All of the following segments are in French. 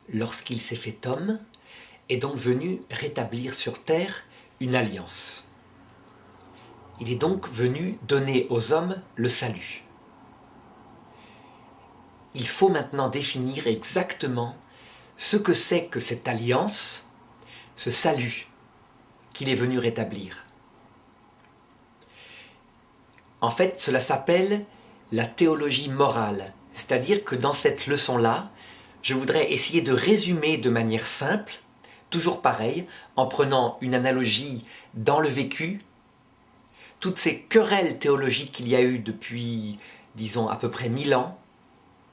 lorsqu'il s'est fait homme, est donc venu rétablir sur terre une alliance. Il est donc venu donner aux hommes le salut. Il faut maintenant définir exactement ce que c'est que cette alliance, ce salut qu'il est venu rétablir. En fait, cela s'appelle la théologie morale, c'est-à-dire que dans cette leçon-là, je voudrais essayer de résumer de manière simple, toujours pareil, en prenant une analogie dans le vécu, toutes ces querelles théologiques qu'il y a eu depuis, disons, à peu près 1000 ans,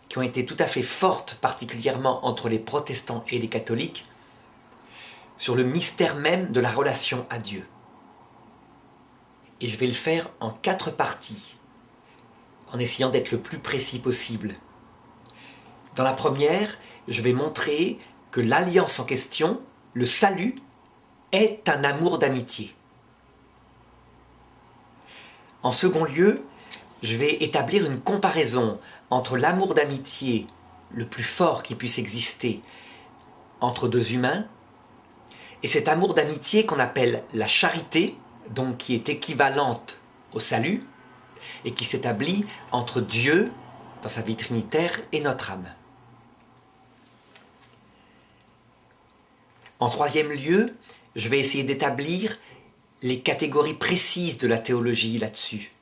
qui ont été tout à fait fortes, particulièrement entre les protestants et les catholiques, sur le mystère même de la relation à Dieu. Et je vais le faire en 4 parties, en essayant d'être le plus précis possible. Dans la première, je vais montrer que l'alliance en question, le salut, est un amour d'amitié. En second lieu, je vais établir une comparaison entre l'amour d'amitié le plus fort qui puisse exister entre deux humains et cet amour d'amitié qu'on appelle la charité, donc qui est équivalente au salut et qui s'établit entre Dieu dans sa vie trinitaire et notre âme. En troisième lieu, je vais essayer d'établir les catégories précises de la théologie là-dessus,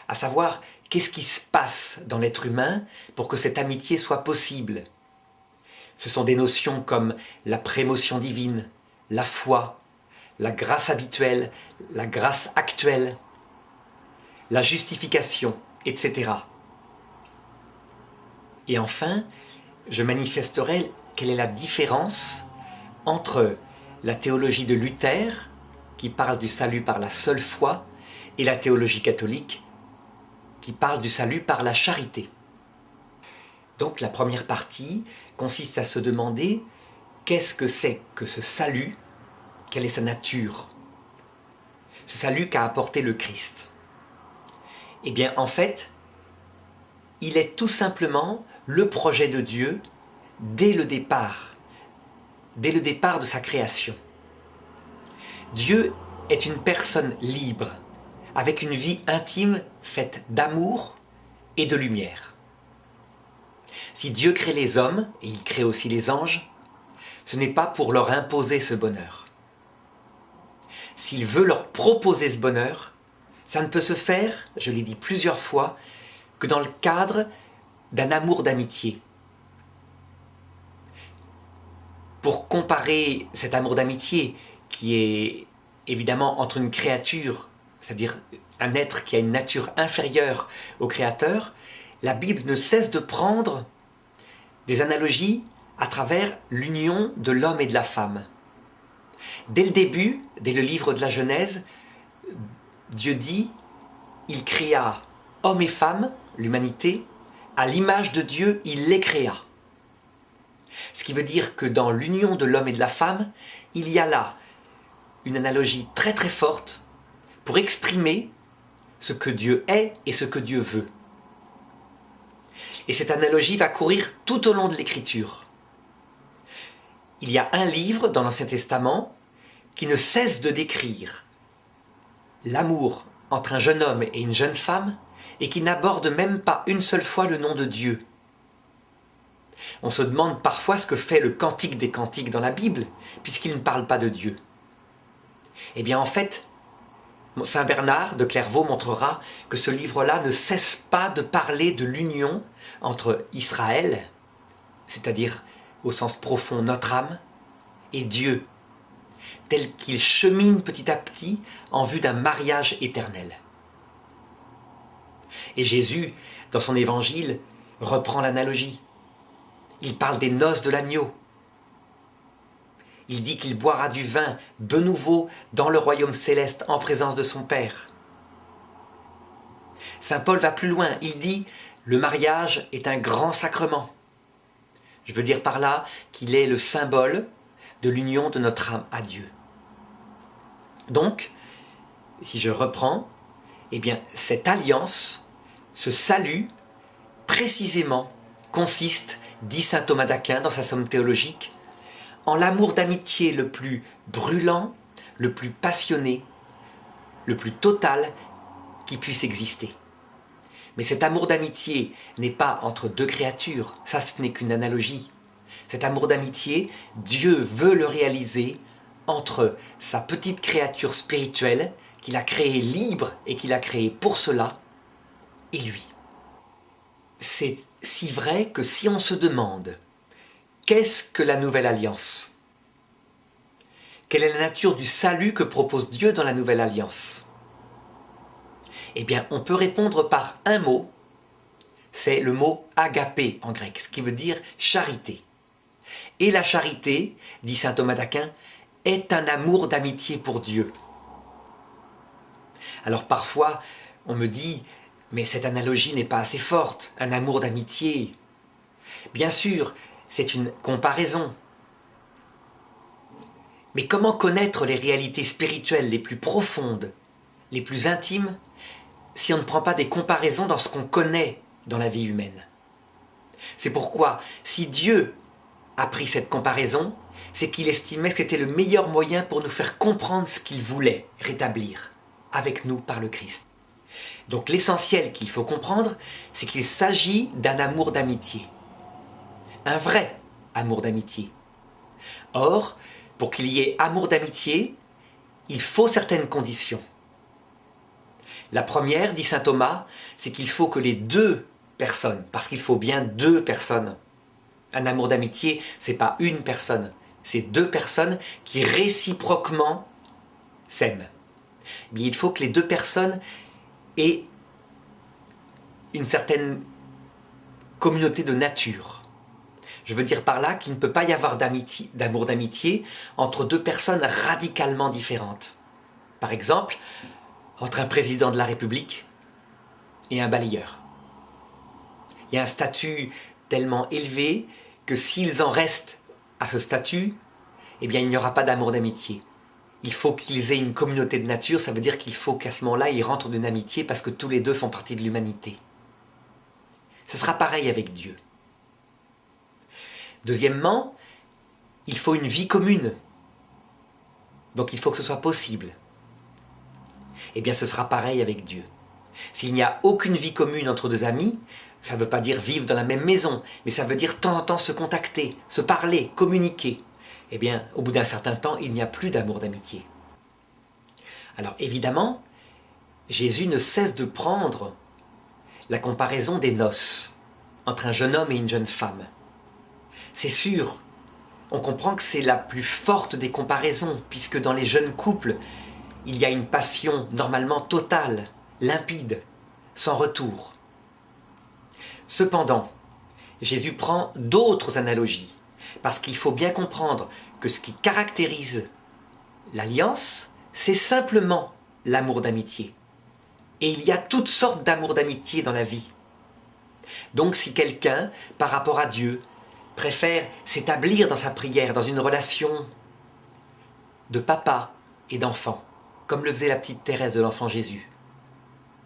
à savoir qu'est-ce qui se passe dans l'être humain pour que cette amitié soit possible. Ce sont des notions comme la prémotion divine, la foi, la grâce habituelle, la grâce actuelle, la justification, etc. Et enfin, je manifesterai quelle est la différence entre la théologie de Luther, qui parle du salut par la seule foi, et la théologie catholique, qui parle du salut par la charité. Donc la première partie consiste à se demander qu'est-ce que c'est que ce salut, quelle est sa nature, ce salut qu'a apporté le Christ. Eh bien en fait, il est tout simplement le projet de Dieu dès le départ de sa création. Dieu est une personne libre, avec une vie intime faite d'amour et de lumière. Si Dieu crée les hommes, et il crée aussi les anges, ce n'est pas pour leur imposer ce bonheur. S'il veut leur proposer ce bonheur, ça ne peut se faire, je l'ai dit plusieurs fois, que dans le cadre d'un amour d'amitié. Pour comparer cet amour d'amitié, qui est évidemment entre une créature, c'est-à-dire un être qui a une nature inférieure au Créateur, la Bible ne cesse de prendre des analogies à travers l'union de l'homme et de la femme. Dès le début, dès le livre de la Genèse, Dieu dit « Il créa hommes et femmes, l'humanité, à l'image de Dieu, il les créa ». Ce qui veut dire que dans l'union de l'homme et de la femme, il y a là une analogie très très forte pour exprimer ce que Dieu est et ce que Dieu veut. Et cette analogie va courir tout au long de l'Écriture. Il y a un livre dans l'Ancien Testament qui ne cesse de décrire l'amour entre un jeune homme et une jeune femme et qui n'aborde même pas une seule fois le nom de Dieu. On se demande parfois ce que fait le Cantique des Cantiques dans la Bible, puisqu'il ne parle pas de Dieu. Eh bien en fait, Saint Bernard de Clairvaux montrera que ce livre-là ne cesse pas de parler de l'union entre Israël, c'est-à-dire au sens profond notre âme, et Dieu, tel qu'il chemine petit à petit en vue d'un mariage éternel. Et Jésus, dans son évangile, reprend l'analogie. Il parle des noces de l'agneau. Il dit qu'il boira du vin de nouveau dans le royaume céleste en présence de son Père. Saint Paul va plus loin, il dit « Le mariage est un grand sacrement ». Je veux dire par là qu'il est le symbole de l'union de notre âme à Dieu. Donc, si je reprends, eh bien cette alliance, ce salut, précisément, consiste dit saint Thomas d'Aquin dans sa Somme théologique, en l'amour d'amitié le plus brûlant, le plus passionné, le plus total qui puisse exister. Mais cet amour d'amitié n'est pas entre deux créatures, ça ce n'est qu'une analogie. Cet amour d'amitié, Dieu veut le réaliser entre sa petite créature spirituelle qu'il a créée libre et qu'il a créée pour cela, et lui. C'est si vrai que si on se demande qu'est-ce que la nouvelle alliance? Quelle est la nature du salut que propose Dieu dans la nouvelle alliance? Eh bien, on peut répondre par un mot, c'est le mot agapé en grec, ce qui veut dire charité. Et la charité, dit saint Thomas d'Aquin, est un amour d'amitié pour Dieu. Alors parfois, on me dit, mais cette analogie n'est pas assez forte, un amour d'amitié. Bien sûr, c'est une comparaison. Mais comment connaître les réalités spirituelles les plus profondes, les plus intimes, si on ne prend pas des comparaisons dans ce qu'on connaît dans la vie humaine? C'est pourquoi, si Dieu a pris cette comparaison, c'est qu'il estimait que c'était le meilleur moyen pour nous faire comprendre ce qu'il voulait rétablir avec nous par le Christ. Donc l'essentiel qu'il faut comprendre, c'est qu'il s'agit d'un amour d'amitié. Un vrai amour d'amitié. Or, pour qu'il y ait amour d'amitié, il faut certaines conditions. La première, dit saint Thomas, c'est qu'il faut que les deux personnes, parce qu'il faut bien deux personnes. Un amour d'amitié, c'est pas une personne, c'est deux personnes qui réciproquement s'aiment. Mais il faut que les deux personnes aient une certaine communauté de nature. Je veux dire par là qu'il ne peut pas y avoir d'amour d'amitié entre deux personnes radicalement différentes. Par exemple, entre un président de la République et un balayeur. Il y a un statut tellement élevé que s'ils en restent à ce statut, eh bien il n'y aura pas d'amour d'amitié. Il faut qu'ils aient une communauté de nature, ça veut dire qu'il faut qu'à ce moment-là, ils rentrent d'une amitié parce que tous les deux font partie de l'humanité. Ce sera pareil avec Dieu. Deuxièmement, il faut une vie commune. Donc il faut que ce soit possible. Eh bien ce sera pareil avec Dieu. S'il n'y a aucune vie commune entre deux amis, ça ne veut pas dire vivre dans la même maison, mais ça veut dire de temps en temps se contacter, se parler, communiquer. Eh bien, au bout d'un certain temps, il n'y a plus d'amour d'amitié. Alors évidemment, Jésus ne cesse de prendre la comparaison des noces entre un jeune homme et une jeune femme. C'est sûr, on comprend que c'est la plus forte des comparaisons, puisque dans les jeunes couples, il y a une passion normalement totale, limpide, sans retour. Cependant, Jésus prend d'autres analogies, parce qu'il faut bien comprendre que ce qui caractérise l'alliance, c'est simplement l'amour d'amitié. Et il y a toutes sortes d'amour d'amitié dans la vie. Donc si quelqu'un, par rapport à Dieu, préfère s'établir dans sa prière, dans une relation de papa et d'enfant, comme le faisait la petite Thérèse de l'Enfant Jésus.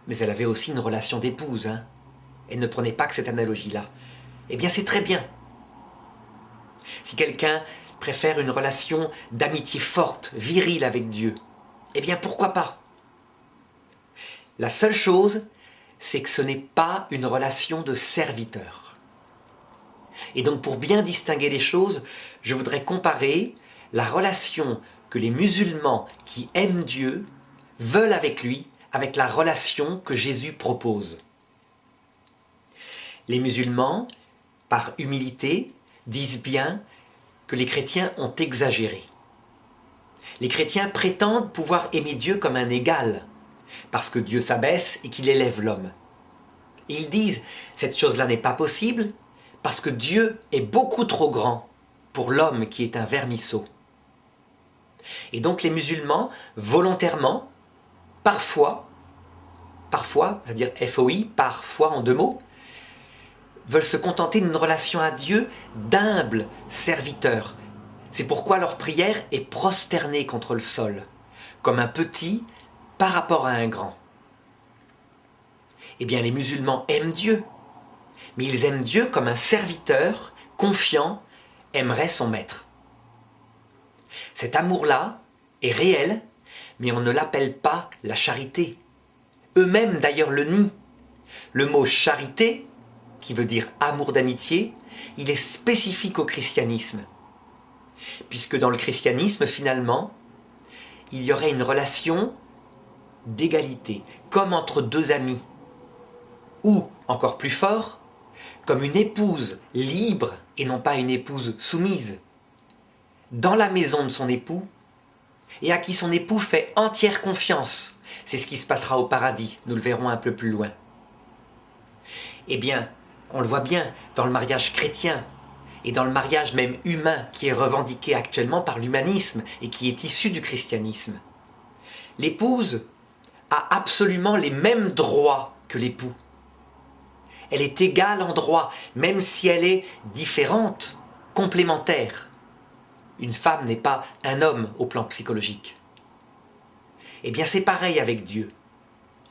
Mais elle avait aussi une relation d'épouse, hein. Elle ne prenait pas que cette analogie-là. Eh bien, c'est très bien. Si quelqu'un préfère une relation d'amitié forte, virile avec Dieu, eh bien, pourquoi pas? La seule chose, c'est que ce n'est pas une relation de serviteur. Et donc, pour bien distinguer les choses, je voudrais comparer la relation que les musulmans qui aiment Dieu veulent avec lui, avec la relation que Jésus propose. Les musulmans, par humilité, disent bien que les chrétiens ont exagéré. Les chrétiens prétendent pouvoir aimer Dieu comme un égal, parce que Dieu s'abaisse et qu'il élève l'homme. Et ils disent, cette chose-là n'est pas possible, parce que Dieu est beaucoup trop grand pour l'homme qui est un vermisseau. Et donc les musulmans, volontairement, parfois, c'est-à-dire FOI, parfois en deux mots, veulent se contenter d'une relation à Dieu d'humble serviteur. C'est pourquoi leur prière est prosternée contre le sol, comme un petit par rapport à un grand. Eh bien, les musulmans aiment Dieu, mais ils aiment Dieu comme un serviteur confiant, aimerait son maître. Cet amour-là est réel, mais on ne l'appelle pas la charité. Eux-mêmes d'ailleurs le nient. Le mot charité, qui veut dire amour d'amitié, il est spécifique au christianisme. Puisque dans le christianisme, finalement, il y aurait une relation d'égalité, comme entre deux amis. Ou, encore plus fort, comme une épouse libre et non pas une épouse soumise, dans la maison de son époux, et à qui son époux fait entière confiance. C'est ce qui se passera au paradis, nous le verrons un peu plus loin. Eh bien, on le voit bien dans le mariage chrétien, et dans le mariage même humain qui est revendiqué actuellement par l'humanisme et qui est issu du christianisme. L'épouse a absolument les mêmes droits que l'époux. Elle est égale en droit, même si elle est différente, complémentaire. Une femme n'est pas un homme au plan psychologique. Eh bien, c'est pareil avec Dieu.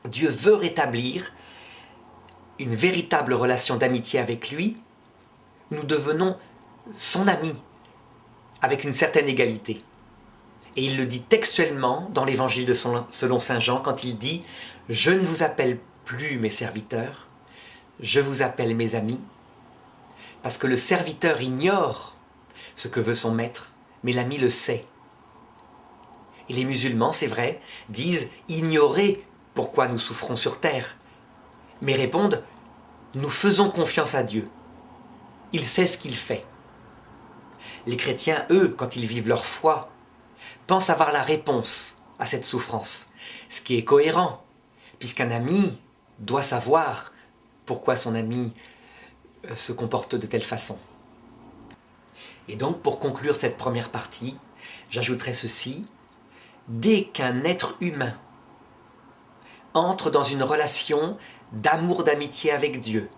Dieu veut rétablir une véritable relation d'amitié avec lui. Nous devenons son ami, avec une certaine égalité. Et il le dit textuellement dans l'évangile selon saint Jean, quand il dit « Je ne vous appelle plus mes serviteurs, je vous appelle mes amis », parce que le serviteur ignore ce que veut son maître, mais l'ami le sait. Et les musulmans, c'est vrai, disent ignorer pourquoi nous souffrons sur terre, mais répondent nous faisons confiance à Dieu. Il sait ce qu'il fait. Les chrétiens, eux, quand ils vivent leur foi, pensent avoir la réponse à cette souffrance, ce qui est cohérent, puisqu'un ami doit savoir pourquoi son ami se comporte de telle façon. Et donc, pour conclure cette première partie, j'ajouterai ceci. Dès qu'un être humain entre dans une relation d'amour, d'amitié avec Dieu,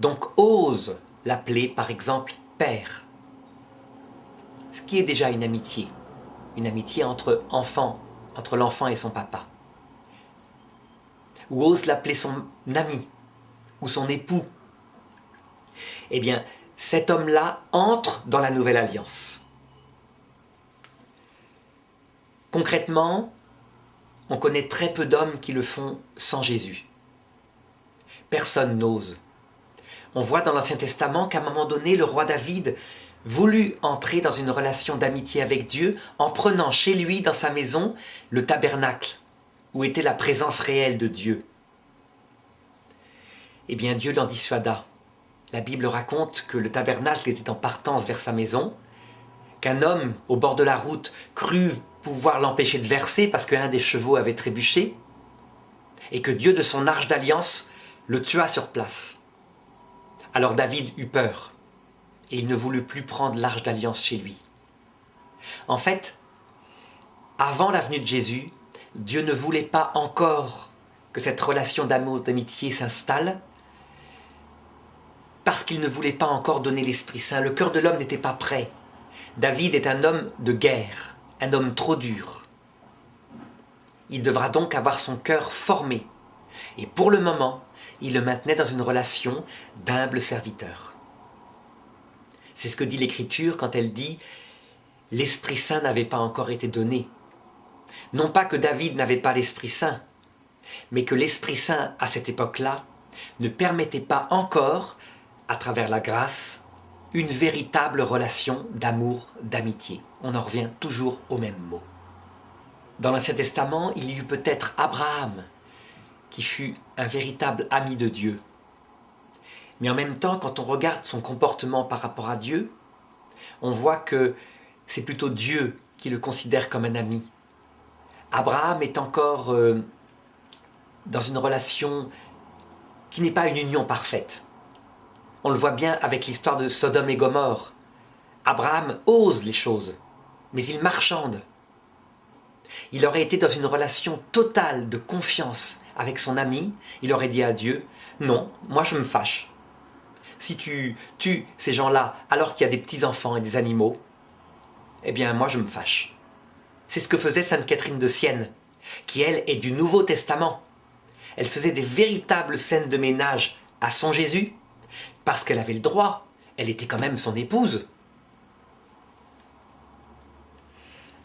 donc ose l'appeler par exemple père, ce qui est déjà une amitié entre l'enfant et son papa, ou ose l'appeler son ami ou son époux, eh bien cet homme-là entre dans la nouvelle alliance. Concrètement, on connaît très peu d'hommes qui le font sans Jésus. Personne n'ose. On voit dans l'Ancien Testament qu'à un moment donné, le roi David voulut entrer dans une relation d'amitié avec Dieu en prenant chez lui, dans sa maison, le tabernacle, où était la présence réelle de Dieu. Eh bien, Dieu l'en dissuada. La Bible raconte que le tabernacle était en partance vers sa maison, qu'un homme au bord de la route crut pouvoir l'empêcher de verser parce qu'un des chevaux avait trébuché, et que Dieu de son arche d'alliance le tua sur place. Alors David eut peur, et il ne voulut plus prendre l'arche d'alliance chez lui. En fait, avant la venue de Jésus, Dieu ne voulait pas encore que cette relation d'amour, d'amitié s'installe, parce qu'il ne voulait pas encore donner l'Esprit Saint. Le cœur de l'homme n'était pas prêt. David est un homme de guerre, un homme trop dur. Il devra donc avoir son cœur formé. Et pour le moment, il le maintenait dans une relation d'humble serviteur. C'est ce que dit l'Écriture quand elle dit « L'Esprit Saint n'avait pas encore été donné ». Non pas que David n'avait pas l'Esprit Saint, mais que l'Esprit Saint, à cette époque-là, ne permettait pas encore, à travers la grâce, une véritable relation d'amour, d'amitié. On en revient toujours au même mot. Dans l'Ancien Testament, il y eut peut-être Abraham, qui fut un véritable ami de Dieu. Mais en même temps, quand on regarde son comportement par rapport à Dieu, on voit que c'est plutôt Dieu qui le considère comme un ami. Abraham est encore dans une relation qui n'est pas une union parfaite. On le voit bien avec l'histoire de Sodome et Gomorrhe. Abraham ose les choses, mais il marchande. Il aurait été dans une relation totale de confiance avec son ami. Il aurait dit à Dieu, « Non, moi je me fâche. Si tu tues ces gens-là alors qu'il y a des petits-enfants et des animaux, eh bien moi je me fâche. » C'est ce que faisait Sainte Catherine de Sienne, qui elle est du Nouveau Testament. Elle faisait des véritables scènes de ménage à son Jésus, parce qu'elle avait le droit. elle était quand même son épouse.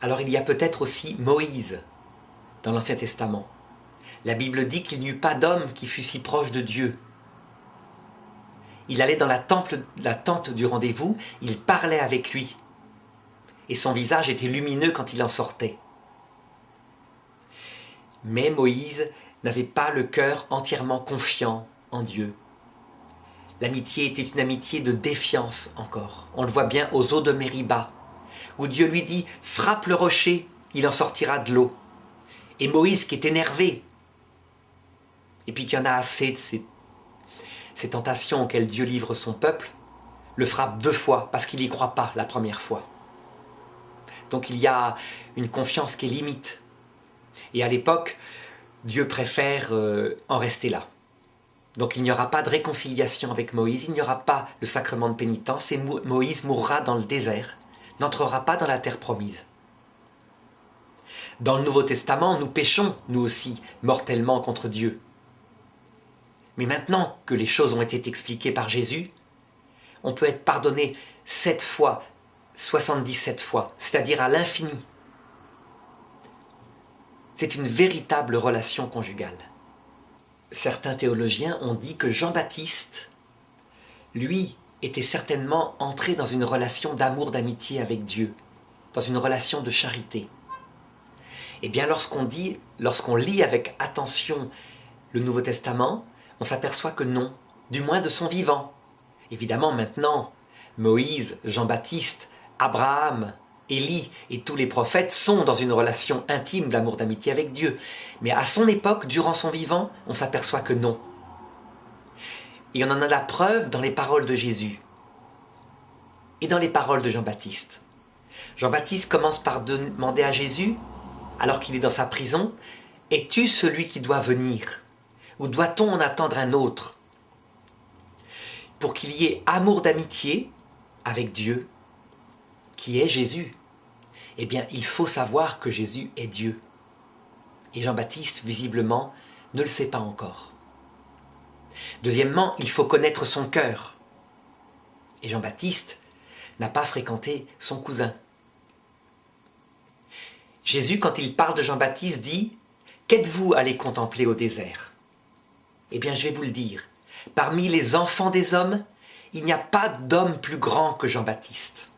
Alors il y a peut-être aussi Moïse dans l'Ancien Testament. La Bible dit qu'il n'y eut pas d'homme qui fût si proche de Dieu. Il allait dans la tente du rendez-vous, il parlait avec lui. Et son visage était lumineux quand il en sortait. Mais Moïse n'avait pas le cœur entièrement confiant en Dieu. L'amitié était une amitié de défiance encore. On le voit bien aux eaux de Mériba, où Dieu lui dit « Frappe le rocher, il en sortira de l'eau ». Et Moïse qui est énervé, et puis qu'il y en a assez de ces tentations auxquelles Dieu livre son peuple, le frappe 2 fois parce qu'il n'y croit pas la première fois. Donc il y a une confiance qui est limite. Et à l'époque, Dieu préfère en rester là. Donc il n'y aura pas de réconciliation avec Moïse, il n'y aura pas le sacrement de pénitence, et Moïse mourra dans le désert, n'entrera pas dans la terre promise. Dans le Nouveau Testament, nous péchons, nous aussi, mortellement contre Dieu. Mais maintenant que les choses ont été expliquées par Jésus, on peut être pardonné 7 fois, 77 fois, c'est-à-dire à l'infini. C'est une véritable relation conjugale. Certains théologiens ont dit que Jean-Baptiste, lui, était certainement entré dans une relation d'amour, d'amitié avec Dieu, dans une relation de charité. Eh bien, lorsqu'on lit avec attention le Nouveau Testament, on s'aperçoit que non, du moins de son vivant. Évidemment, maintenant, Moïse, Jean-Baptiste, Abraham, Élie et tous les prophètes sont dans une relation intime d'amour, d'amitié avec Dieu. Mais à son époque, durant son vivant, on s'aperçoit que non. Et on en a la preuve dans les paroles de Jésus et dans les paroles de Jean-Baptiste. Jean-Baptiste commence par demander à Jésus, alors qu'il est dans sa prison, « Es-tu celui qui doit venir ? Ou doit-on en attendre un autre ?» Pour qu'il y ait amour d'amitié avec Dieu, qui est Jésus, eh bien, il faut savoir que Jésus est Dieu. Et Jean-Baptiste, visiblement, ne le sait pas encore. Deuxièmement, il faut connaître son cœur. Et Jean-Baptiste n'a pas fréquenté son cousin. Jésus, quand il parle de Jean-Baptiste, dit « Qu'êtes-vous allé contempler au désert ?» Eh bien, je vais vous le dire. Parmi les enfants des hommes, il n'y a pas d'homme plus grand que Jean-Baptiste.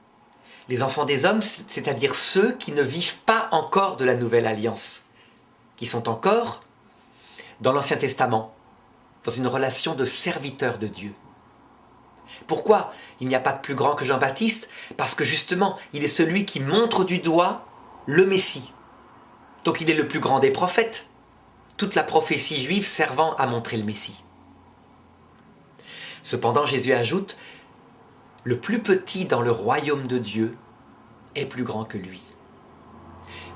Les enfants des hommes, c'est-à-dire ceux qui ne vivent pas encore de la Nouvelle Alliance, qui sont encore dans l'Ancien Testament, dans une relation de serviteur de Dieu. Pourquoi il n'y a pas de plus grand que Jean-Baptiste? Parce que justement, il est celui qui montre du doigt le Messie. Donc il est le plus grand des prophètes. Toute la prophétie juive servant à montrer le Messie. Cependant, Jésus ajoute « Le plus petit dans le royaume de Dieu est plus grand que lui. »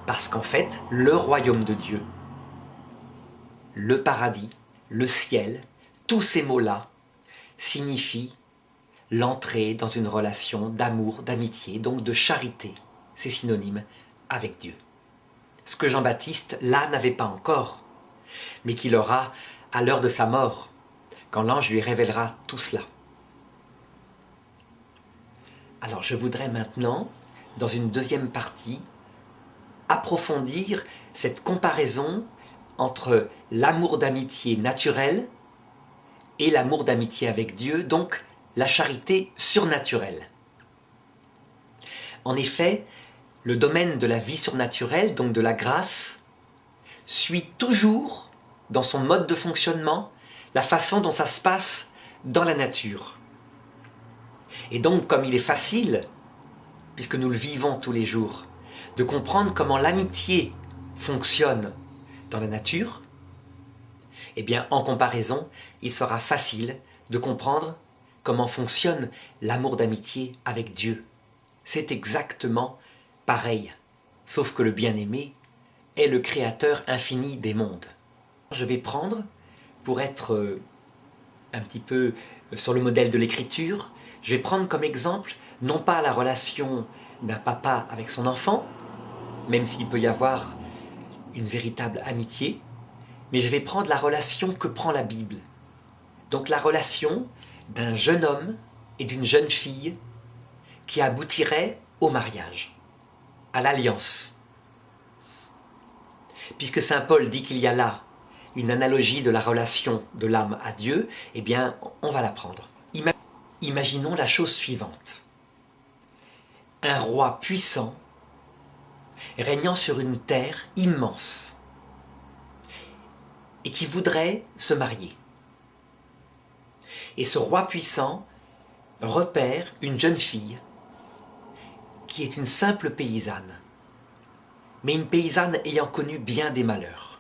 Parce qu'en fait, le royaume de Dieu, le paradis, le ciel, tous ces mots-là signifient l'entrée dans une relation d'amour, d'amitié, donc de charité. C'est synonyme avec Dieu. Ce que Jean-Baptiste, là, n'avait pas encore, mais qu'il aura à l'heure de sa mort, quand l'ange lui révélera tout cela. Alors je voudrais maintenant, dans une deuxième partie, approfondir cette comparaison entre l'amour d'amitié naturel et l'amour d'amitié avec Dieu, donc la charité surnaturelle. En effet, le domaine de la vie surnaturelle, donc de la grâce, suit toujours, dans son mode de fonctionnement, la façon dont ça se passe dans la nature. Et donc, comme il est facile, puisque nous le vivons tous les jours, de comprendre comment l'amitié fonctionne dans la nature, eh bien, en comparaison, il sera facile de comprendre comment fonctionne l'amour d'amitié avec Dieu. C'est exactement pareil, sauf que le bien-aimé est le créateur infini des mondes. Je vais prendre, pour être un petit peu sur le modèle de l'écriture, je vais prendre comme exemple, non pas la relation d'un papa avec son enfant, même s'il peut y avoir une véritable amitié, mais je vais prendre la relation que prend la Bible. Donc la relation d'un jeune homme et d'une jeune fille qui aboutirait au mariage, à l'alliance. Puisque saint Paul dit qu'il y a là une analogie de la relation de l'âme à Dieu, eh bien, on va la prendre. Imaginons la chose suivante. Un roi puissant régnant sur une terre immense et qui voudrait se marier. Et ce roi puissant repère une jeune fille qui est une simple paysanne, mais une paysanne ayant connu bien des malheurs.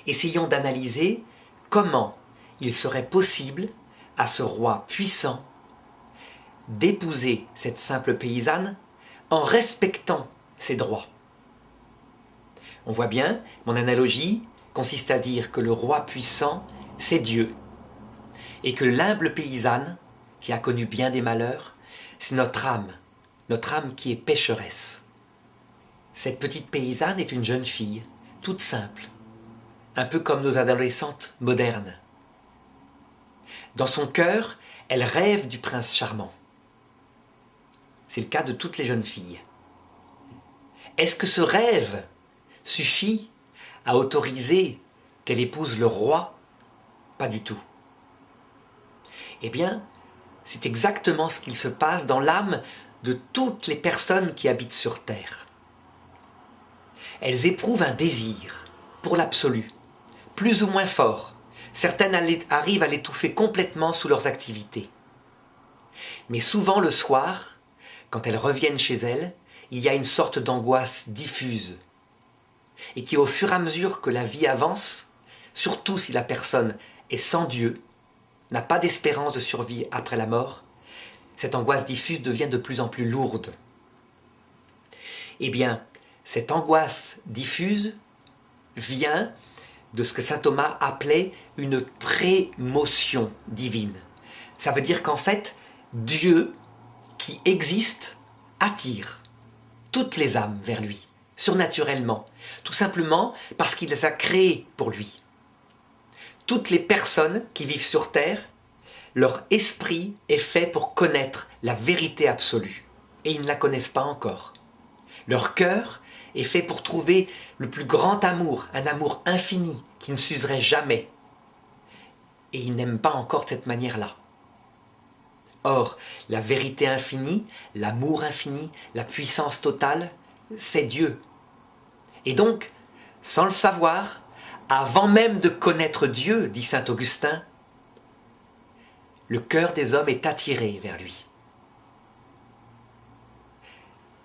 Essayons d'analyser comment il serait possible à ce roi puissant d'épouser cette simple paysanne en respectant ses droits. On voit bien, mon analogie consiste à dire que le roi puissant, c'est Dieu, et que l'humble paysanne, qui a connu bien des malheurs, c'est notre âme qui est pécheresse. Cette petite paysanne est une jeune fille, toute simple, un peu comme nos adolescentes modernes. Dans son cœur, elle rêve du prince charmant. C'est le cas de toutes les jeunes filles. Est-ce que ce rêve suffit à autoriser qu'elle épouse le roi? Pas du tout. Eh bien, c'est exactement ce qu'il se passe dans l'âme de toutes les personnes qui habitent sur terre. Elles éprouvent un désir pour l'absolu, plus ou moins fort. Certaines arrivent à l'étouffer complètement sous leurs activités. Mais souvent le soir, quand elles reviennent chez elles, il y a une sorte d'angoisse diffuse et qui, au fur et à mesure que la vie avance, surtout si la personne est sans Dieu, n'a pas d'espérance de survie après la mort, cette angoisse diffuse devient de plus en plus lourde. Eh bien, cette angoisse diffuse vient de ce que saint Thomas appelait une prémotion divine. Ça veut dire qu'en fait, Dieu qui existe attire toutes les âmes vers lui, surnaturellement, tout simplement parce qu'il les a créées pour lui. Toutes les personnes qui vivent sur terre, leur esprit est fait pour connaître la vérité absolue, et ils ne la connaissent pas encore. Leur cœur est fait pour trouver le plus grand amour, un amour infini qui ne s'userait jamais. Et ils n'aiment pas encore de cette manière-là. Or, la vérité infinie, l'amour infini, la puissance totale, c'est Dieu. Et donc, sans le savoir, avant même de connaître Dieu, dit saint Augustin, le cœur des hommes est attiré vers lui.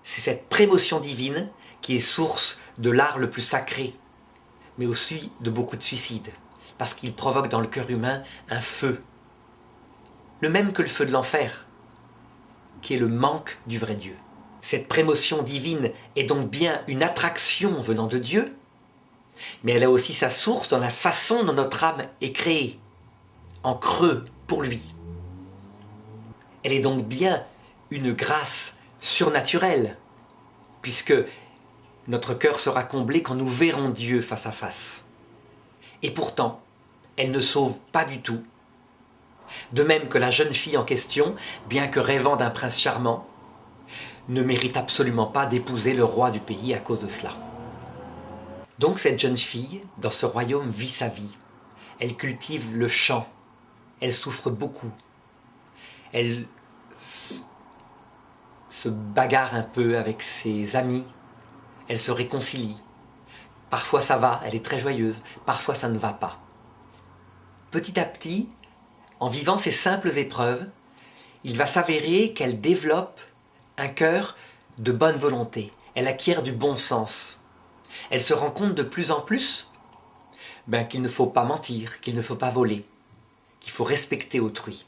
C'est cette prémotion divine qui est source de l'art le plus sacré, mais aussi de beaucoup de suicides, parce qu'il provoque dans le cœur humain un feu, le même que le feu de l'enfer, qui est le manque du vrai Dieu. Cette prémotion divine est donc bien une attraction venant de Dieu, mais elle a aussi sa source dans la façon dont notre âme est créée, en creux pour lui. Elle est donc bien une grâce surnaturelle, puisque notre cœur sera comblé quand nous verrons Dieu face à face. Et pourtant, elle ne sauve pas du tout. De même que la jeune fille en question, bien que rêvant d'un prince charmant, ne mérite absolument pas d'épouser le roi du pays à cause de cela. Donc cette jeune fille, dans ce royaume, vit sa vie. Elle cultive le chant, elle souffre beaucoup, elle se bagarre un peu avec ses amis, elle se réconcilie. Parfois ça va, elle est très joyeuse, parfois ça ne va pas. Petit à petit, en vivant ces simples épreuves, il va s'avérer qu'elle développe un cœur de bonne volonté. Elle acquiert du bon sens. Elle se rend compte de plus en plus qu'il ne faut pas mentir, qu'il ne faut pas voler, qu'il faut respecter autrui.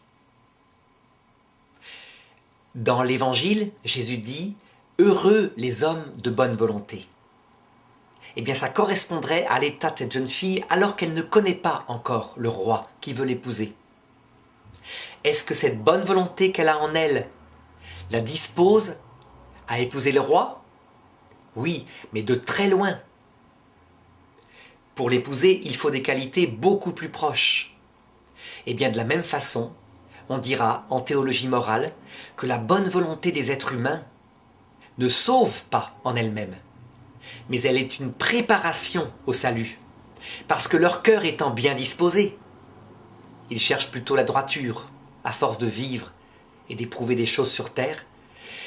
Dans l'Évangile, Jésus dit « Heureux les hommes de bonne volonté ». Eh bien, ça correspondrait à l'état de cette jeune fille alors qu'elle ne connaît pas encore le roi qui veut l'épouser. Est-ce que cette bonne volonté qu'elle a en elle la dispose à épouser le roi? Oui, mais de très loin. Pour l'épouser, il faut des qualités beaucoup plus proches. Et bien de la même façon, on dira en théologie morale que la bonne volonté des êtres humains ne sauve pas en elle-même, mais elle est une préparation au salut, parce que leur cœur étant bien disposé, ils cherchent plutôt la droiture, à force de vivre et d'éprouver des choses sur terre.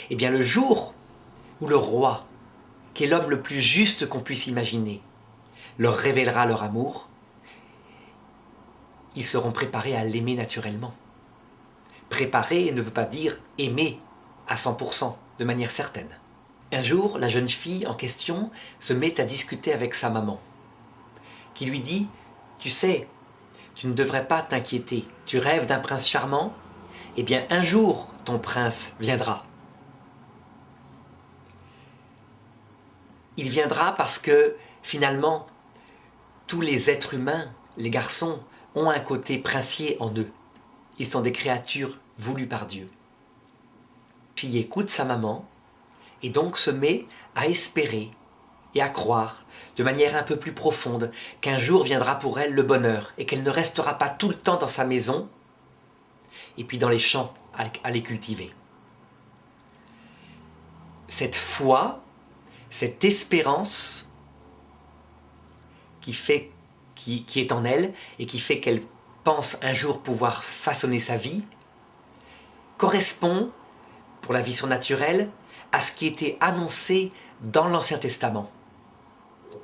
Et bien le jour où le roi, qui est l'homme le plus juste qu'on puisse imaginer, leur révélera leur amour, ils seront préparés à l'aimer naturellement. Préparer ne veut pas dire aimer à 100%, de manière certaine. Un jour, la jeune fille en question se met à discuter avec sa maman, qui lui dit « Tu sais, tu ne devrais pas t'inquiéter. Tu rêves d'un prince charmant? Eh bien, un jour, ton prince viendra. Il viendra parce que, finalement, tous les êtres humains, les garçons, ont un côté princier en eux. Ils sont des créatures voulues par Dieu. » La fille écoute sa maman et donc se met à espérer et à croire de manière un peu plus profonde qu'un jour viendra pour elle le bonheur et qu'elle ne restera pas tout le temps dans sa maison et puis dans les champs à les cultiver. Cette foi, cette espérance qui est en elle et qui fait qu'elle pense un jour pouvoir façonner sa vie, correspond, pour la vie surnaturelle, à ce qui était annoncé dans l'Ancien Testament.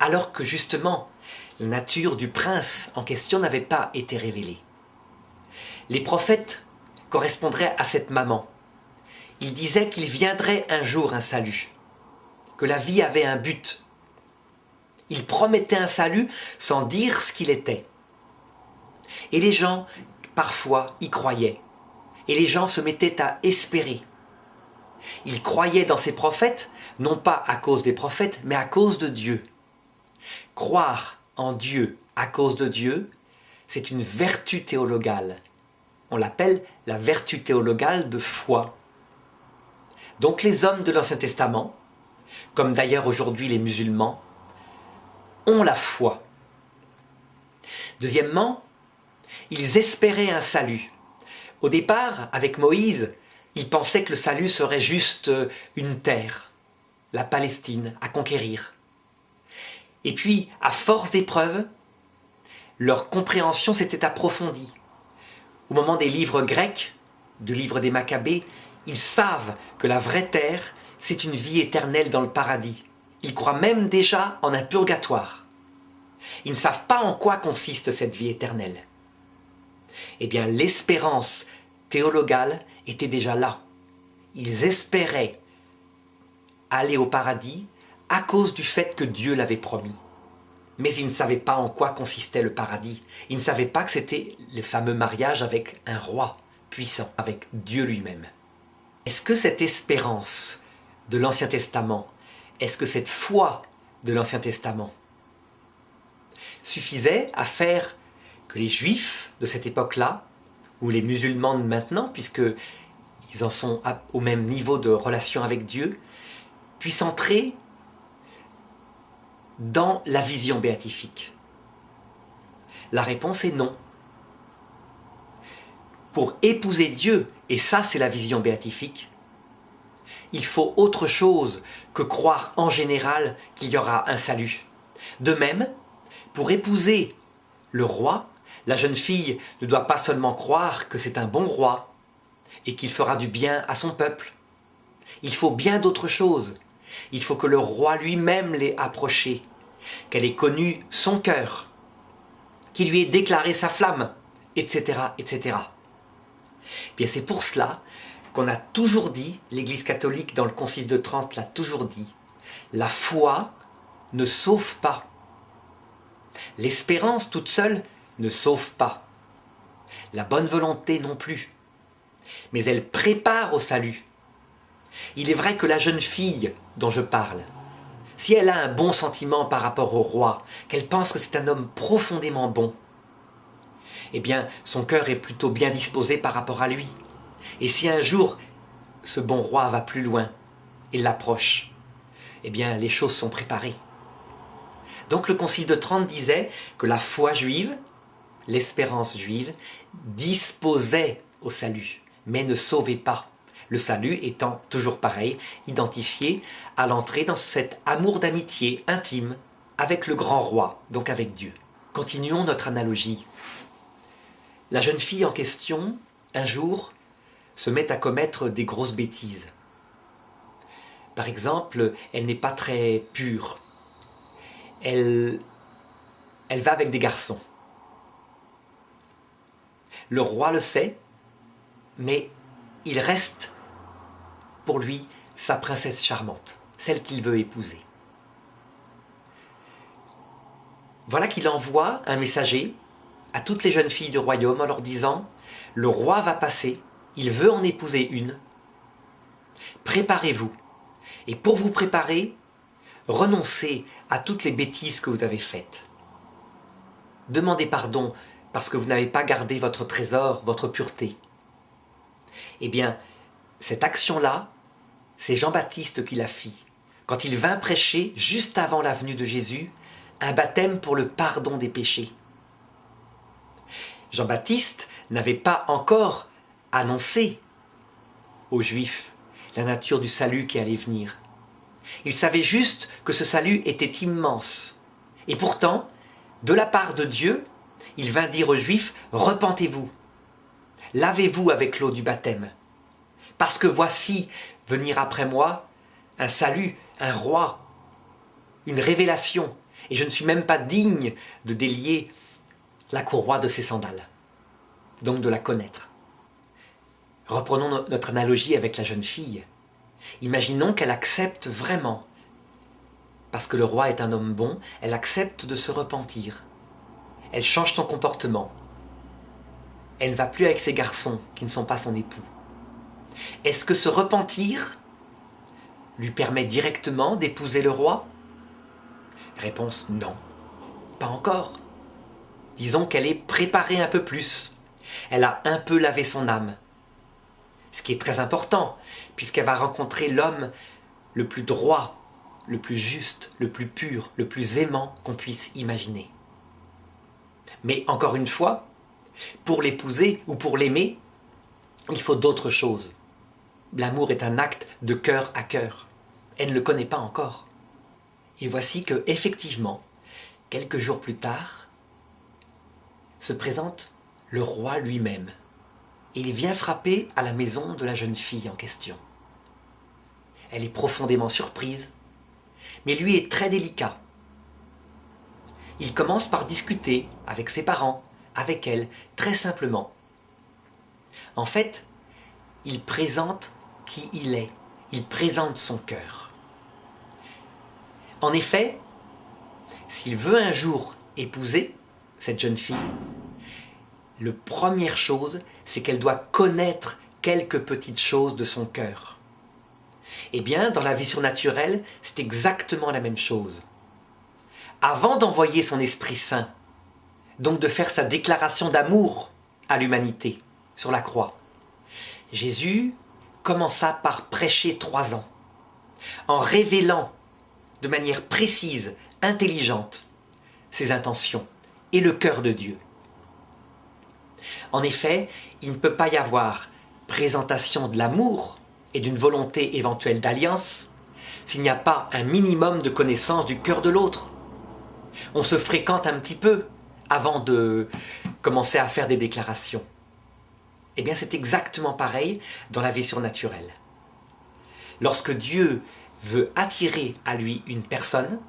Alors que justement, la nature du prince en question n'avait pas été révélée. Les prophètes correspondraient à cette maman. Ils disaient qu'il viendrait un jour un salut, que la vie avait un but. Ils promettaient un salut sans dire ce qu'il était. Et les gens, parfois, y croyaient. Et les gens se mettaient à espérer. Ils croyaient dans ces prophètes, non pas à cause des prophètes, mais à cause de Dieu. Croire en Dieu à cause de Dieu, c'est une vertu théologale. On l'appelle la vertu théologale de foi. Donc les hommes de l'Ancien Testament, comme d'ailleurs aujourd'hui les musulmans, ont la foi. Deuxièmement, ils espéraient un salut. Au départ, avec Moïse, ils pensaient que le salut serait juste une terre, la Palestine, à conquérir. Et puis, à force d'épreuves, leur compréhension s'était approfondie. Au moment des livres grecs, du livre des Maccabées, ils savent que la vraie terre, c'est une vie éternelle dans le paradis. Ils croient même déjà en un purgatoire. Ils ne savent pas en quoi consiste cette vie éternelle. Eh bien, l'espérance théologale était déjà là. Ils espéraient aller au paradis à cause du fait que Dieu l'avait promis. Mais ils ne savaient pas en quoi consistait le paradis. Ils ne savaient pas que c'était le fameux mariage avec un roi puissant, avec Dieu lui-même. Est-ce que cette espérance de l'Ancien Testament, est-ce que cette foi de l'Ancien Testament suffisait à faire que les Juifs de cette époque-là, ou les musulmans de maintenant, puisqu'ils en sont au même niveau de relation avec Dieu, puissent entrer dans la vision béatifique? La réponse est non. Pour épouser Dieu, et ça c'est la vision béatifique, il faut autre chose que croire en général qu'il y aura un salut. De même, pour épouser le roi, la jeune fille ne doit pas seulement croire que c'est un bon roi et qu'il fera du bien à son peuple. Il faut bien d'autres choses. Il faut que le roi lui-même l'ait approchée, qu'elle ait connu son cœur, qu'il lui ait déclaré sa flamme, etc., etc. Bien, c'est pour cela qu'on a toujours dit, l'Église catholique dans le Concile de Trente l'a toujours dit, la foi ne sauve pas. L'espérance toute seule ne sauve pas. La bonne volonté non plus. Mais elle prépare au salut. Il est vrai que la jeune fille dont je parle, si elle a un bon sentiment par rapport au roi, qu'elle pense que c'est un homme profondément bon, eh bien, son cœur est plutôt bien disposé par rapport à lui. Et si un jour, ce bon roi va plus loin et l'approche, eh bien, les choses sont préparées. Donc le Concile de Trente disait que la foi juive, l'espérance juive, disposait au salut, mais ne sauvez pas. Le salut étant toujours pareil, identifié à l'entrée dans cet amour d'amitié intime avec le grand roi, donc avec Dieu. Continuons notre analogie. La jeune fille en question, un jour, se met à commettre des grosses bêtises. Par exemple, elle n'est pas très pure. Elle va avec des garçons. Le roi le sait, mais il reste pour lui sa princesse charmante, celle qu'il veut épouser. Voilà qu'il envoie un messager à toutes les jeunes filles du royaume en leur disant « Le roi va passer, il veut en épouser une. Préparez-vous. Et pour vous préparer, renoncez à toutes les bêtises que vous avez faites. Demandez pardon parce que vous n'avez pas gardé votre trésor, votre pureté. » Eh bien, cette action-là, c'est Jean-Baptiste qui la fit, quand il vint prêcher, juste avant la venue de Jésus, un baptême pour le pardon des péchés. Jean-Baptiste n'avait pas encore annoncé aux Juifs la nature du salut qui allait venir. Il savait juste que ce salut était immense. Et pourtant, de la part de Dieu, il vint dire aux Juifs « Repentez-vous, lavez-vous avec l'eau du baptême, parce que voici venir après moi un salut, un roi, une révélation, et je ne suis même pas digne de délier la courroie de ses sandales, donc de la connaître. » Reprenons notre analogie avec la jeune fille. Imaginons qu'elle accepte vraiment, parce que le roi est un homme bon, elle accepte de se repentir. Elle change son comportement. Elle ne va plus avec ses garçons qui ne sont pas son époux. Est-ce que se repentir lui permet directement d'épouser le roi? Réponse non, pas encore. Disons qu'elle est préparée un peu plus. Elle a un peu lavé son âme. Ce qui est très important, puisqu'elle va rencontrer l'homme le plus droit, le plus juste, le plus pur, le plus aimant qu'on puisse imaginer. Mais encore une fois, pour l'épouser ou pour l'aimer, il faut d'autres choses. L'amour est un acte de cœur à cœur. Elle ne le connaît pas encore. Et voici que, effectivement, quelques jours plus tard, se présente le roi lui-même. Et il vient frapper à la maison de la jeune fille en question. Elle est profondément surprise, mais lui est très délicat. Il commence par discuter avec ses parents, avec elle, très simplement. En fait, il présente qui il est, il présente son cœur. En effet, s'il veut un jour épouser cette jeune fille, la première chose, c'est qu'elle doit connaître quelques petites choses de son cœur. Eh bien, dans la vie surnaturelle, c'est exactement la même chose. Avant d'envoyer son Esprit Saint, donc de faire sa déclaration d'amour à l'humanité sur la croix, Jésus commença par prêcher 3 ans, en révélant de manière précise, intelligente, ses intentions et le cœur de Dieu. En effet, il ne peut pas y avoir présentation de l'amour et d'une volonté éventuelle d'alliance s'il n'y a pas un minimum de connaissance du cœur de l'autre. On se fréquente un petit peu avant de commencer à faire des déclarations. Eh bien, c'est exactement pareil dans la vie surnaturelle. Lorsque Dieu veut attirer à lui une personne,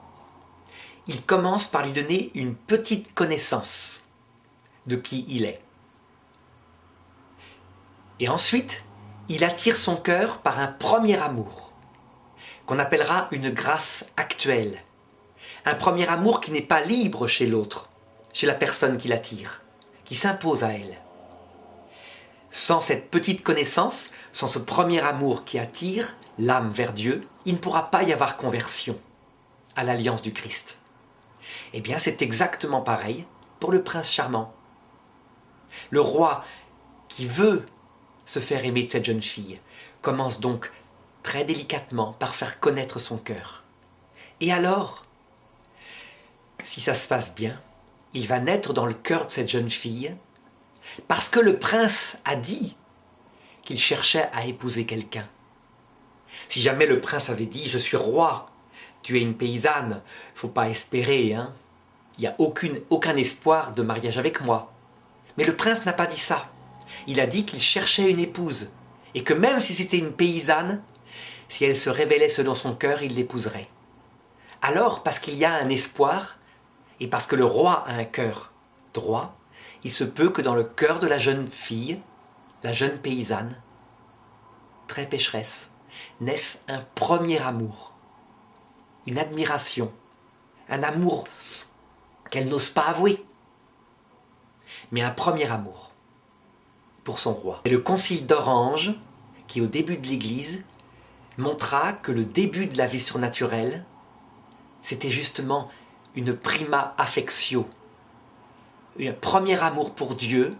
il commence par lui donner une petite connaissance de qui il est. Et ensuite, il attire son cœur par un premier amour, qu'on appellera une grâce actuelle. Un premier amour qui n'est pas libre chez l'autre, chez la personne qui l'attire, qui s'impose à elle. Sans cette petite connaissance, sans ce premier amour qui attire l'âme vers Dieu, il ne pourra pas y avoir conversion à l'alliance du Christ. Eh bien, c'est exactement pareil pour le prince charmant. Le roi qui veut se faire aimer de cette jeune fille commence donc très délicatement par faire connaître son cœur. Et alors, si ça se passe bien, il va naître dans le cœur de cette jeune fille parce que le prince a dit qu'il cherchait à épouser quelqu'un. Si jamais le prince avait dit « Je suis roi, tu es une paysanne, faut pas espérer, hein. Il n'y a aucun espoir de mariage avec moi. » Mais le prince n'a pas dit ça. Il a dit qu'il cherchait une épouse, et que même si c'était une paysanne, si elle se révélait selon son cœur, il l'épouserait. Alors, parce qu'il y a un espoir, et parce que le roi a un cœur droit, il se peut que dans le cœur de la jeune fille, la jeune paysanne, très pécheresse, naisse un premier amour, une admiration, un amour qu'elle n'ose pas avouer, mais un premier amour pour son roi. Et le concile d'Orange, qui au début de l'Église, montra que le début de la vie surnaturelle, c'était justement une prima affectio, un premier amour pour Dieu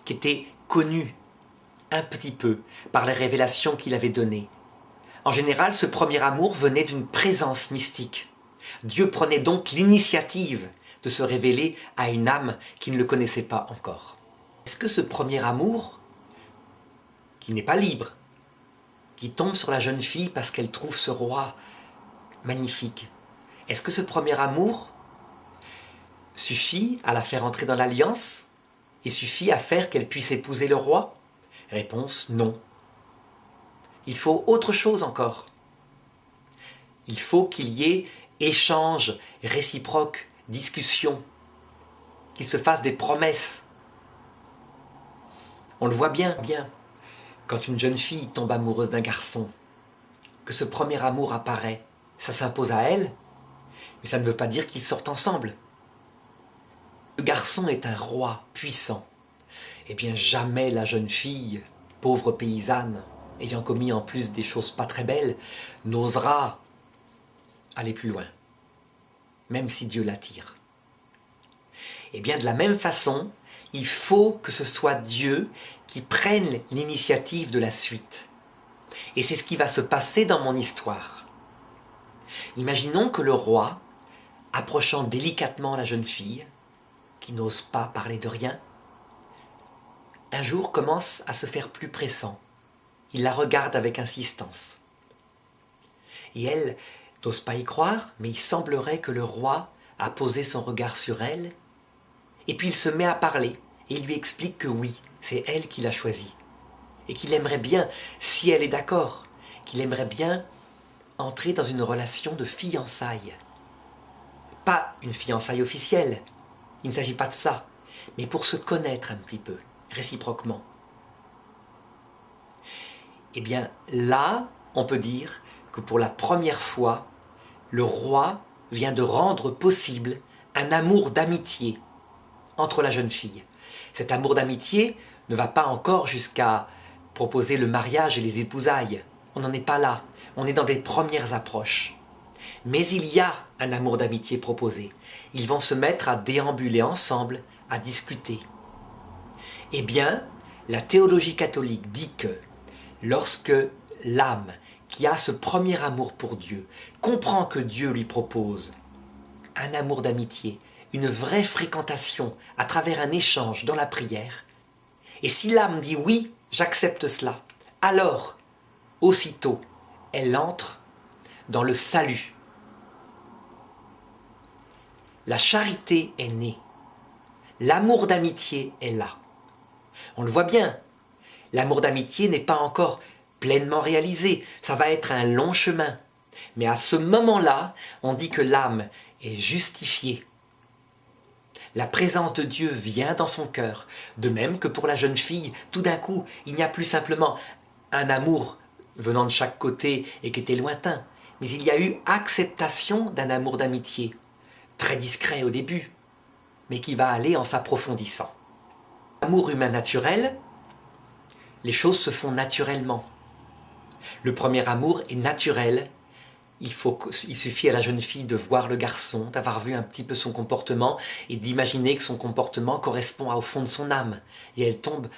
qui était connu un petit peu par les révélations qu'il avait données. En général, ce premier amour venait d'une présence mystique. Dieu prenait donc l'initiative de se révéler à une âme qui ne le connaissait pas encore. Est-ce que ce premier amour, qui n'est pas libre, qui tombe sur la jeune fille parce qu'elle trouve ce roi magnifique, est-ce que ce premier amour suffit à la faire entrer dans l'alliance et suffit à faire qu'elle puisse épouser le roi? Réponse non. Il faut autre chose encore. Il faut qu'il y ait échange réciproque, discussion, qu'il se fasse des promesses. On le voit bien, quand une jeune fille tombe amoureuse d'un garçon, que ce premier amour apparaît, ça s'impose à elle, mais ça ne veut pas dire qu'ils sortent ensemble. Le garçon est un roi puissant. Eh bien jamais la jeune fille, pauvre paysanne, ayant commis en plus des choses pas très belles, n'osera aller plus loin, même si Dieu l'attire. Eh bien de la même façon, il faut que ce soit Dieu qui prenne l'initiative de la suite. Et c'est ce qui va se passer dans mon histoire. Imaginons que le roi, approchant délicatement la jeune fille, qui n'ose pas parler de rien, un jour commence à se faire plus pressant. Il la regarde avec insistance. Et elle n'ose pas y croire, mais il semblerait que le roi a posé son regard sur elle, et puis il se met à parler, et il lui explique que oui, c'est elle qui l'a choisi, et qu'il aimerait bien, si elle est d'accord, qu'il aimerait bien entrer dans une relation de fiançailles. Pas une fiançaille officielle, il ne s'agit pas de ça, mais pour se connaître un petit peu, réciproquement. Eh bien là, on peut dire que pour la première fois, le roi vient de rendre possible un amour d'amitié entre la jeune fille. Cet amour d'amitié ne va pas encore jusqu'à proposer le mariage et les épousailles. On n'en est pas là, on est dans des premières approches. Mais il y a un amour d'amitié proposé. Ils vont se mettre à déambuler ensemble, à discuter. Eh bien, la théologie catholique dit que lorsque l'âme qui a ce premier amour pour Dieu comprend que Dieu lui propose un amour d'amitié, une vraie fréquentation à travers un échange dans la prière, et si l'âme dit oui, j'accepte cela, alors, aussitôt, elle entre dans le salut. La charité est née. L'amour d'amitié est là. On le voit bien, l'amour d'amitié n'est pas encore pleinement réalisé, ça va être un long chemin. Mais à ce moment-là, on dit que l'âme est justifiée. La présence de Dieu vient dans son cœur. De même que pour la jeune fille, tout d'un coup, il n'y a plus simplement un amour venant de chaque côté et qui était lointain, mais il y a eu acceptation d'un amour d'amitié, très discret au début, mais qui va aller en s'approfondissant. L'amour humain naturel, les choses se font naturellement. Le premier amour est naturel. Il suffit à la jeune fille de voir le garçon, d'avoir vu un petit peu son comportement et d'imaginer que son comportement correspond au fond de son âme. Et elle tombe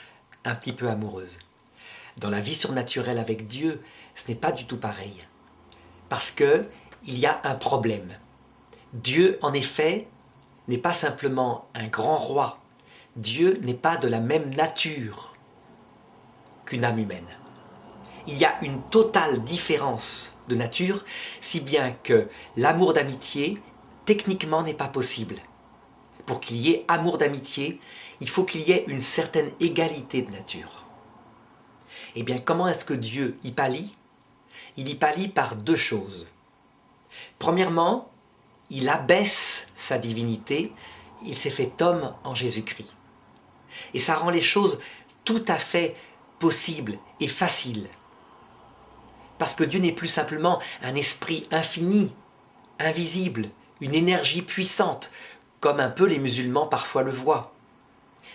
un petit peu amoureuse. Dans la vie surnaturelle avec Dieu, ce n'est pas du tout pareil. Parce qu'il y a un problème. Dieu, en effet, n'est pas simplement un grand roi. Dieu n'est pas de la même nature qu'une âme humaine. Il y a une totale différence de nature, si bien que l'amour d'amitié, techniquement, n'est pas possible. Pour qu'il y ait amour d'amitié, il faut qu'il y ait une certaine égalité de nature. Eh bien, comment est-ce que Dieu y pallie? Il y pallie par deux choses. Premièrement, il abaisse sa divinité, il s'est fait homme en Jésus-Christ. Et ça rend les choses tout à fait possibles et faciles. Parce que Dieu n'est plus simplement un esprit infini, invisible, une énergie puissante, comme un peu les musulmans parfois le voient.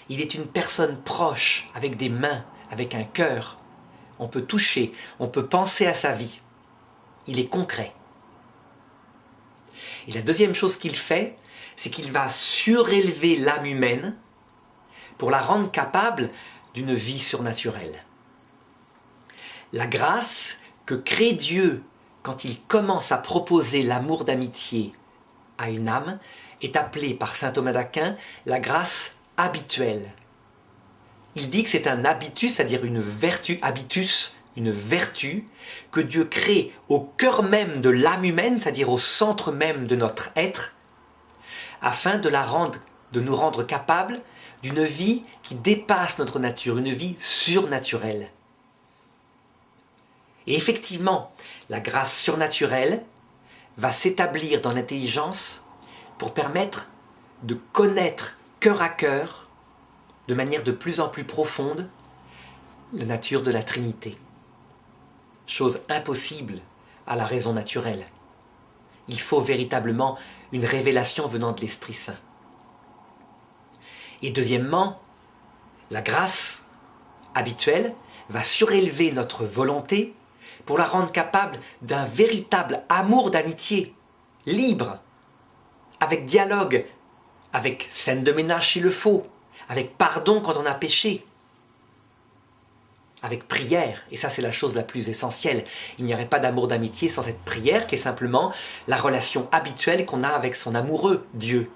Il est une personne proche, avec des mains, avec un cœur. On peut toucher, on peut penser à sa vie. Il est concret. Et la deuxième chose qu'il fait, c'est qu'il va surélever l'âme humaine pour la rendre capable d'une vie surnaturelle. La grâce que crée Dieu quand il commence à proposer l'amour d'amitié à une âme est appelée par saint Thomas d'Aquin la grâce habituelle. Il dit que c'est un habitus, c'est-à-dire une vertu, habitus, une vertu que Dieu crée au cœur même de l'âme humaine, c'est-à-dire au centre même de notre être, afin de nous rendre capables d'une vie qui dépasse notre nature, une vie surnaturelle. Et effectivement, la grâce surnaturelle va s'établir dans l'intelligence pour permettre de connaître cœur à cœur, de manière de plus en plus profonde, la nature de la Trinité. Chose impossible à la raison naturelle. Il faut véritablement une révélation venant de l'Esprit Saint. Et deuxièmement, la grâce habituelle va surélever notre volonté pour la rendre capable d'un véritable amour d'amitié, libre, avec dialogue, avec scène de ménage s'il le faut, avec pardon quand on a péché, avec prière. Et ça, c'est la chose la plus essentielle. Il n'y aurait pas d'amour d'amitié sans cette prière qui est simplement la relation habituelle qu'on a avec son amoureux, Dieu.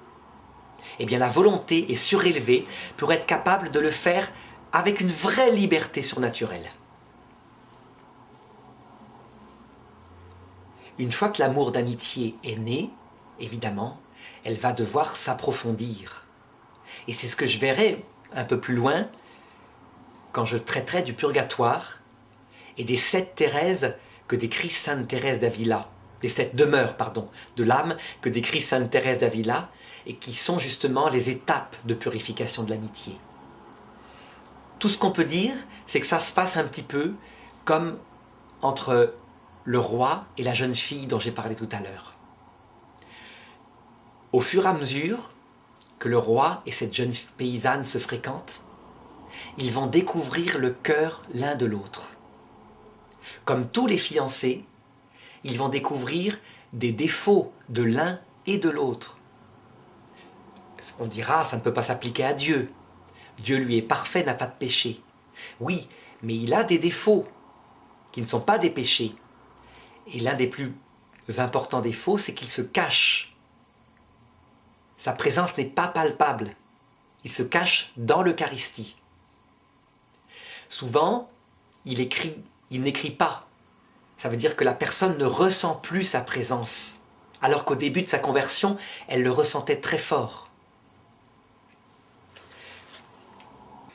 Eh bien, la volonté est surélevée pour être capable de le faire avec une vraie liberté surnaturelle. Une fois que l'amour d'amitié est né, évidemment, elle va devoir s'approfondir. Et c'est ce que je verrai un peu plus loin quand je traiterai du purgatoire et des 7 Thérèses que décrit sainte Thérèse d'Avila, des 7 demeures, de l'âme que décrit sainte Thérèse d'Avila et qui sont justement les étapes de purification de l'amitié. Tout ce qu'on peut dire, c'est que ça se passe un petit peu comme entre le roi et la jeune fille dont j'ai parlé tout à l'heure. Au fur et à mesure que le roi et cette jeune paysanne se fréquentent, ils vont découvrir le cœur l'un de l'autre. Comme tous les fiancés, ils vont découvrir des défauts de l'un et de l'autre. On dira, ça ne peut pas s'appliquer à Dieu. Dieu, lui, est parfait, n'a pas de péché. Oui, mais il a des défauts qui ne sont pas des péchés. Et l'un des plus importants défauts, c'est qu'il se cache. Sa présence n'est pas palpable. Il se cache dans l'Eucharistie. Souvent, il n'écrit pas. Ça veut dire que la personne ne ressent plus sa présence, alors qu'au début de sa conversion, elle le ressentait très fort.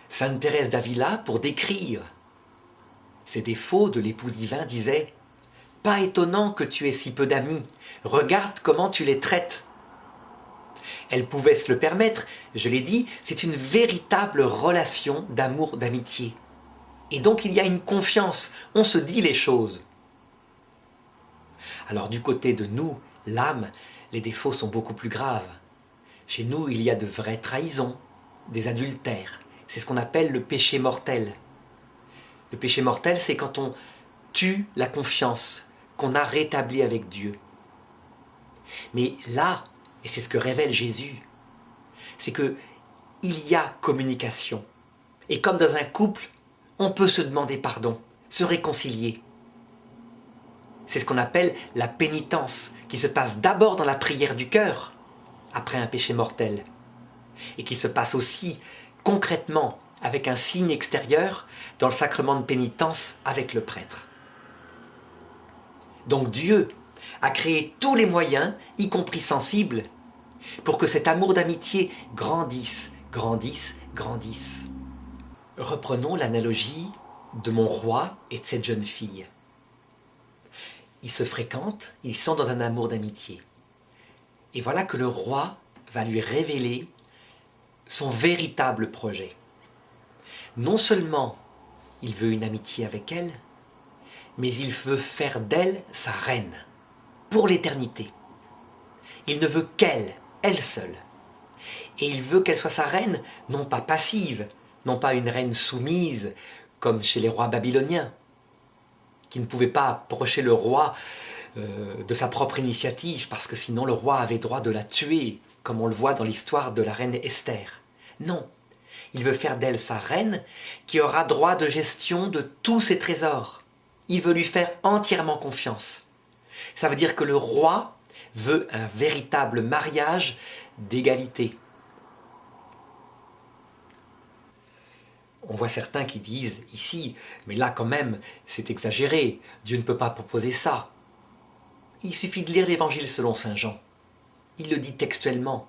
Sainte Thérèse d'Avila, pour décrire ces défauts de l'époux divin, disait « Pas étonnant que tu aies si peu d'amis, regarde comment tu les traites ». Elle pouvait se le permettre, je l'ai dit, c'est une véritable relation d'amour, d'amitié. Et donc il y a une confiance, on se dit les choses. Alors du côté de nous, l'âme, les défauts sont beaucoup plus graves. Chez nous, il y a de vraies trahisons, des adultères. C'est ce qu'on appelle le péché mortel. Le péché mortel, c'est quand on tue la confiance qu'on a rétablie avec Dieu. Mais là, et c'est ce que révèle Jésus, c'est qu'il y a communication. Et comme dans un couple, on peut se demander pardon, se réconcilier. C'est ce qu'on appelle la pénitence, qui se passe d'abord dans la prière du cœur, après un péché mortel, et qui se passe aussi concrètement avec un signe extérieur dans le sacrement de pénitence avec le prêtre. Donc Dieu a créé tous les moyens, y compris sensibles, pour que cet amour d'amitié grandisse, grandisse, grandisse. Reprenons l'analogie de mon roi et de cette jeune fille. Ils se fréquentent, ils sont dans un amour d'amitié. Et voilà que le roi va lui révéler son véritable projet. Non seulement il veut une amitié avec elle, mais il veut faire d'elle sa reine, pour l'éternité. Il ne veut qu'elle, elle seule. Et il veut qu'elle soit sa reine, non pas passive, non pas une reine soumise, comme chez les rois babyloniens, qui ne pouvaient pas approcher le roi de sa propre initiative, parce que sinon le roi avait droit de la tuer, comme on le voit dans l'histoire de la reine Esther. Non, il veut faire d'elle sa reine, qui aura droit de gestion de tous ses trésors. Il veut lui faire entièrement confiance. Ça veut dire que le roi veut un véritable mariage d'égalité. On voit certains qui disent ici, mais là quand même, c'est exagéré, Dieu ne peut pas proposer ça. Il suffit de lire l'Évangile selon saint Jean. Il le dit textuellement.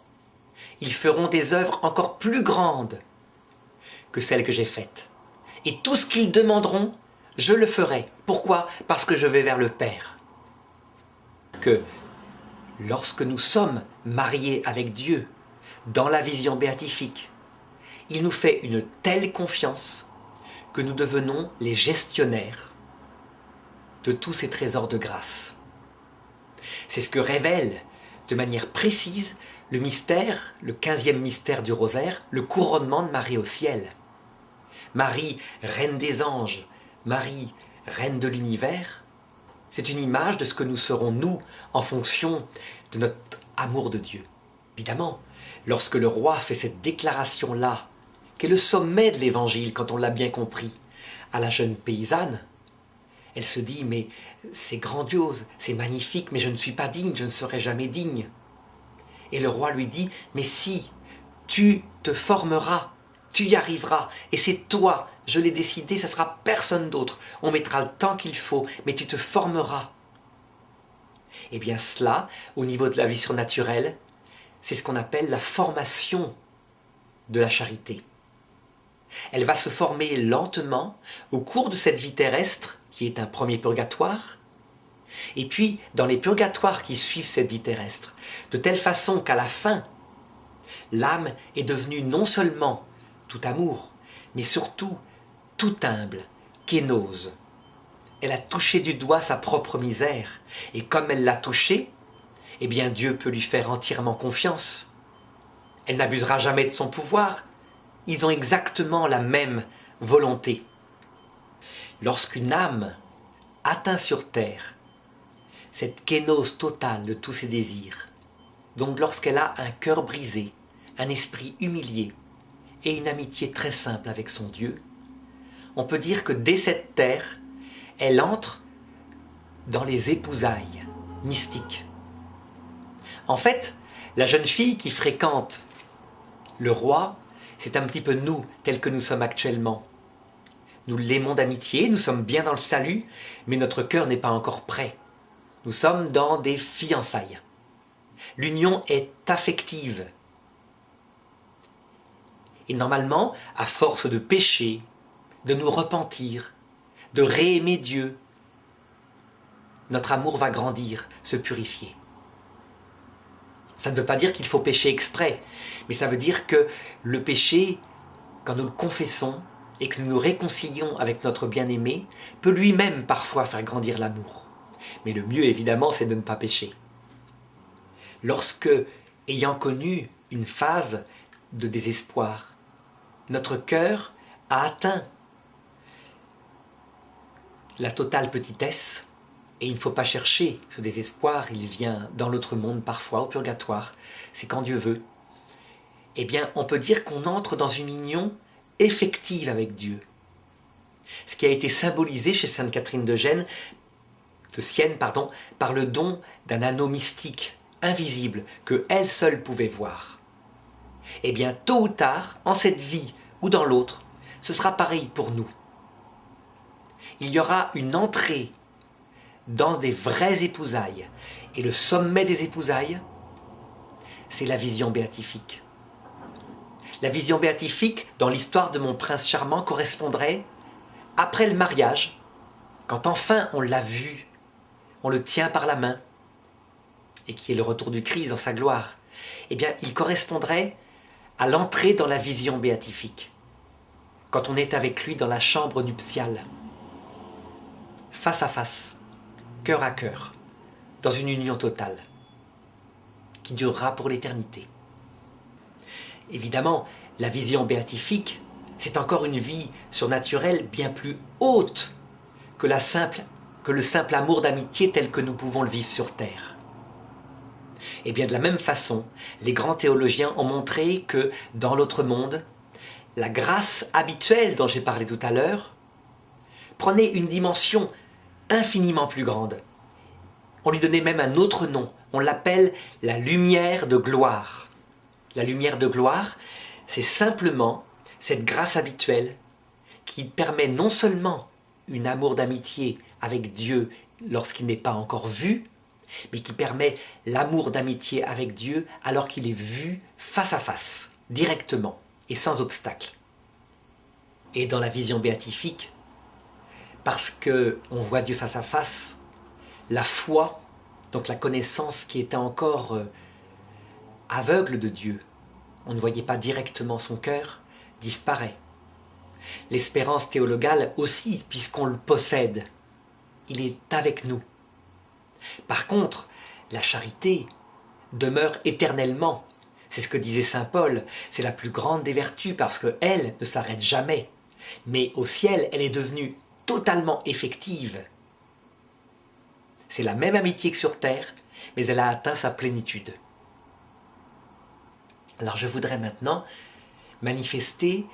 Ils feront des œuvres encore plus grandes que celles que j'ai faites. Et tout ce qu'ils demanderont, je le ferai. Pourquoi? Parce que je vais vers le Père. Que lorsque nous sommes mariés avec Dieu, dans la vision béatifique, il nous fait une telle confiance que nous devenons les gestionnaires de tous ces trésors de grâce. C'est ce que révèle de manière précise le mystère, le 15e mystère du rosaire, le couronnement de Marie au ciel. Marie, reine des anges, Marie, reine de l'univers, c'est une image de ce que nous serons nous en fonction de notre amour de Dieu. Évidemment, lorsque le roi fait cette déclaration-là, qui est le sommet de l'évangile quand on l'a bien compris, à la jeune paysanne, elle se dit, mais c'est grandiose, c'est magnifique, mais je ne suis pas digne, je ne serai jamais digne. Et le roi lui dit, mais si, tu te formeras, tu y arriveras, et c'est toi, je l'ai décidé, ce sera personne d'autre. On mettra le temps qu'il faut, mais tu te formeras. Eh bien cela, au niveau de la vie surnaturelle, c'est ce qu'on appelle la formation de la charité. Elle va se former lentement au cours de cette vie terrestre, qui est un premier purgatoire, et puis dans les purgatoires qui suivent cette vie terrestre, de telle façon qu'à la fin, l'âme est devenue non seulement tout amour, mais surtout tout humble, kénose. Elle a touché du doigt sa propre misère, et comme elle l'a touchée, eh bien Dieu peut lui faire entièrement confiance. Elle n'abusera jamais de son pouvoir. Ils ont exactement la même volonté. Lorsqu'une âme atteint sur terre cette kénose totale de tous ses désirs, donc lorsqu'elle a un cœur brisé, un esprit humilié et une amitié très simple avec son Dieu, on peut dire que dès cette terre, elle entre dans les épousailles mystiques. En fait, la jeune fille qui fréquente le roi, c'est un petit peu nous, tels que nous sommes actuellement. Nous l'aimons d'amitié, nous sommes bien dans le salut, mais notre cœur n'est pas encore prêt. Nous sommes dans des fiançailles. L'union est affective. Et normalement, à force de pécher, de nous repentir, de réaimer Dieu, notre amour va grandir, se purifier. Ça ne veut pas dire qu'il faut pécher exprès, mais ça veut dire que le péché, quand nous le confessons et que nous nous réconcilions avec notre bien-aimé, peut lui-même parfois faire grandir l'amour. Mais le mieux, évidemment, c'est de ne pas pécher. Lorsque, ayant connu une phase de désespoir, notre cœur a atteint la totale petitesse, et il ne faut pas chercher ce désespoir, il vient dans l'autre monde parfois, au purgatoire, c'est quand Dieu veut. Eh bien, on peut dire qu'on entre dans une union effective avec Dieu. Ce qui a été symbolisé chez Sainte Catherine de Sienne, par le don d'un anneau mystique, invisible, que elle seule pouvait voir. Eh bien, tôt ou tard, en cette vie ou dans l'autre, ce sera pareil pour nous. Il y aura une entrée dans des vraies épousailles. Et le sommet des épousailles, c'est la vision béatifique. La vision béatifique, dans l'histoire de mon prince charmant, correspondrait, après le mariage, quand enfin on l'a vu, on le tient par la main, et qui est le retour du Christ dans sa gloire, eh bien, il correspondrait à l'entrée dans la vision béatifique, quand on est avec lui dans la chambre nuptiale, face à face, cœur à cœur, dans une union totale, qui durera pour l'éternité. Évidemment, la vision béatifique, c'est encore une vie surnaturelle bien plus haute que le simple amour d'amitié tel que nous pouvons le vivre sur terre. Et bien de la même façon, les grands théologiens ont montré que dans l'autre monde, la grâce habituelle dont j'ai parlé tout à l'heure prenait une dimension infiniment plus grande. On lui donnait même un autre nom, on l'appelle la lumière de gloire. La lumière de gloire, c'est simplement cette grâce habituelle qui permet non seulement un amour d'amitié avec Dieu lorsqu'il n'est pas encore vu, mais qui permet l'amour d'amitié avec Dieu alors qu'il est vu face à face, directement et sans obstacle. Et dans la vision béatifique, parce qu'on voit Dieu face à face, la foi, donc la connaissance qui était encore aveugle de Dieu, on ne voyait pas directement son cœur, disparaît. L'espérance théologale aussi, puisqu'on le possède, il est avec nous. Par contre, la charité demeure éternellement. C'est ce que disait saint Paul, c'est la plus grande des vertus parce qu'elle ne s'arrête jamais. Mais au ciel, elle est devenue totalement effective. C'est la même amitié que sur terre, mais elle a atteint sa plénitude. Alors je voudrais maintenant manifester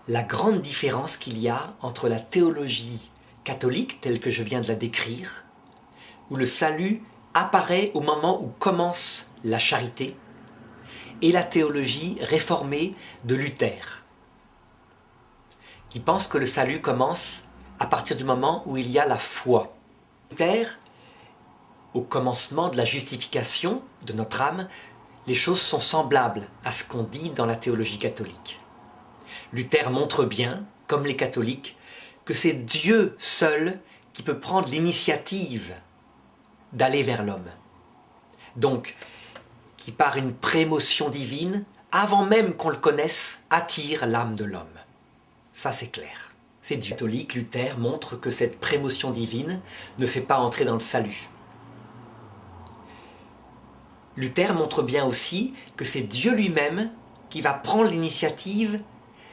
la grande différence qu'il y a entre la théologie catholique, telle que je viens de la décrire, où le salut apparaît au moment où commence la charité, et la théologie réformée de Luther, qui pense que le salut commence à partir du moment où il y a la foi. Luther, au commencement de la justification de notre âme, les choses sont semblables à ce qu'on dit dans la théologie catholique. Luther montre bien, comme les catholiques, que c'est Dieu seul qui peut prendre l'initiative d'aller vers l'homme. Donc, qui par une prémotion divine, avant même qu'on le connaisse, attire l'âme de l'homme. Ça c'est clair. C'est Dieu. Catholique, Luther montre que cette prémotion divine ne fait pas entrer dans le salut. Luther montre bien aussi que c'est Dieu lui-même qui va prendre l'initiative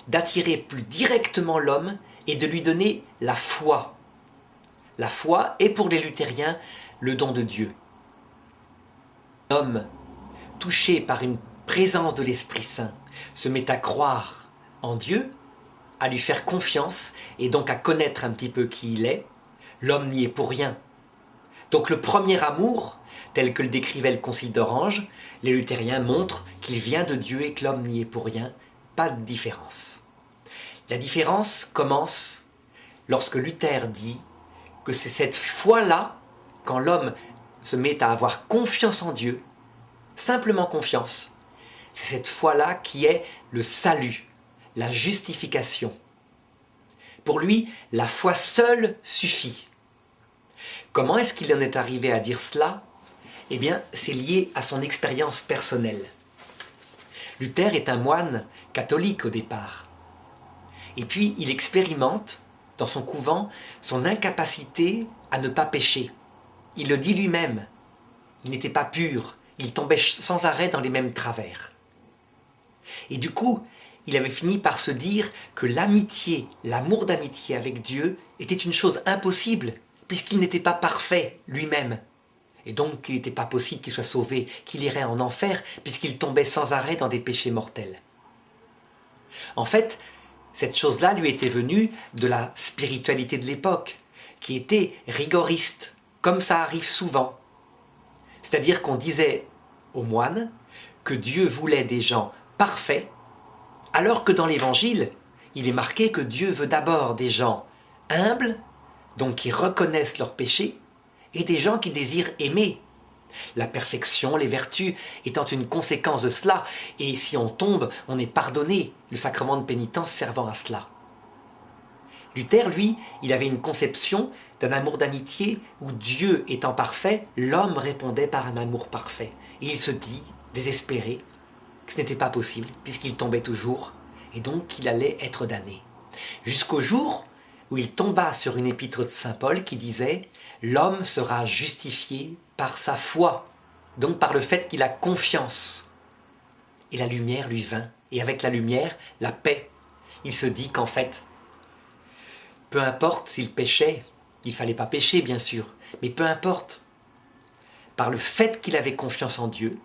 d'attirer plus directement l'homme et de lui donner la foi. La foi est pour les luthériens le don de Dieu. L'homme, touché par une présence de l'Esprit Saint, se met à croire en Dieu, à lui faire confiance et donc à connaître un petit peu qui il est. L'homme n'y est pour rien. Donc le premier amour, tel que le décrivait le Concile d'Orange, les luthériens montrent qu'il vient de Dieu et que l'homme n'y est pour rien. Pas de différence. La différence commence lorsque Luther dit que c'est cette foi-là, quand l'homme se met à avoir confiance en Dieu, simplement confiance, c'est cette foi-là qui est le salut, la justification. Pour lui, la foi seule suffit. Comment est-ce qu'il en est arrivé à dire cela? Eh bien, c'est lié à son expérience personnelle. Luther est un moine catholique au départ. Et puis, il expérimente, dans son couvent, son incapacité à ne pas pécher. Il le dit lui-même. Il n'était pas pur. Il tombait sans arrêt dans les mêmes travers. Et du coup, il avait fini par se dire que l'amitié, l'amour d'amitié avec Dieu était une chose impossible, puisqu'il n'était pas parfait lui-même. Et donc, il n'était pas possible qu'il soit sauvé, qu'il irait en enfer, puisqu'il tombait sans arrêt dans des péchés mortels. En fait, cette chose-là lui était venue de la spiritualité de l'époque, qui était rigoriste, comme ça arrive souvent. C'est-à-dire qu'on disait aux moines que Dieu voulait des gens parfaits, alors que dans l'Évangile, il est marqué que Dieu veut d'abord des gens humbles, donc qui reconnaissent leurs péchés, et des gens qui désirent aimer. La perfection, les vertus étant une conséquence de cela, et si on tombe, on est pardonné, le sacrement de pénitence servant à cela. Luther, lui, il avait une conception d'un amour d'amitié où Dieu étant parfait, l'homme répondait par un amour parfait. Et il se dit, désespéré, que ce n'était pas possible, puisqu'il tombait toujours, et donc qu'il allait être damné. Jusqu'au jour où il tomba sur une épître de saint Paul qui disait « L'homme sera justifié par sa foi », donc par le fait qu'il a confiance. Et la lumière lui vint, et avec la lumière, la paix. Il se dit qu'en fait, peu importe s'il péchait, il ne fallait pas pécher bien sûr, mais peu importe, par le fait qu'il avait confiance en Dieu,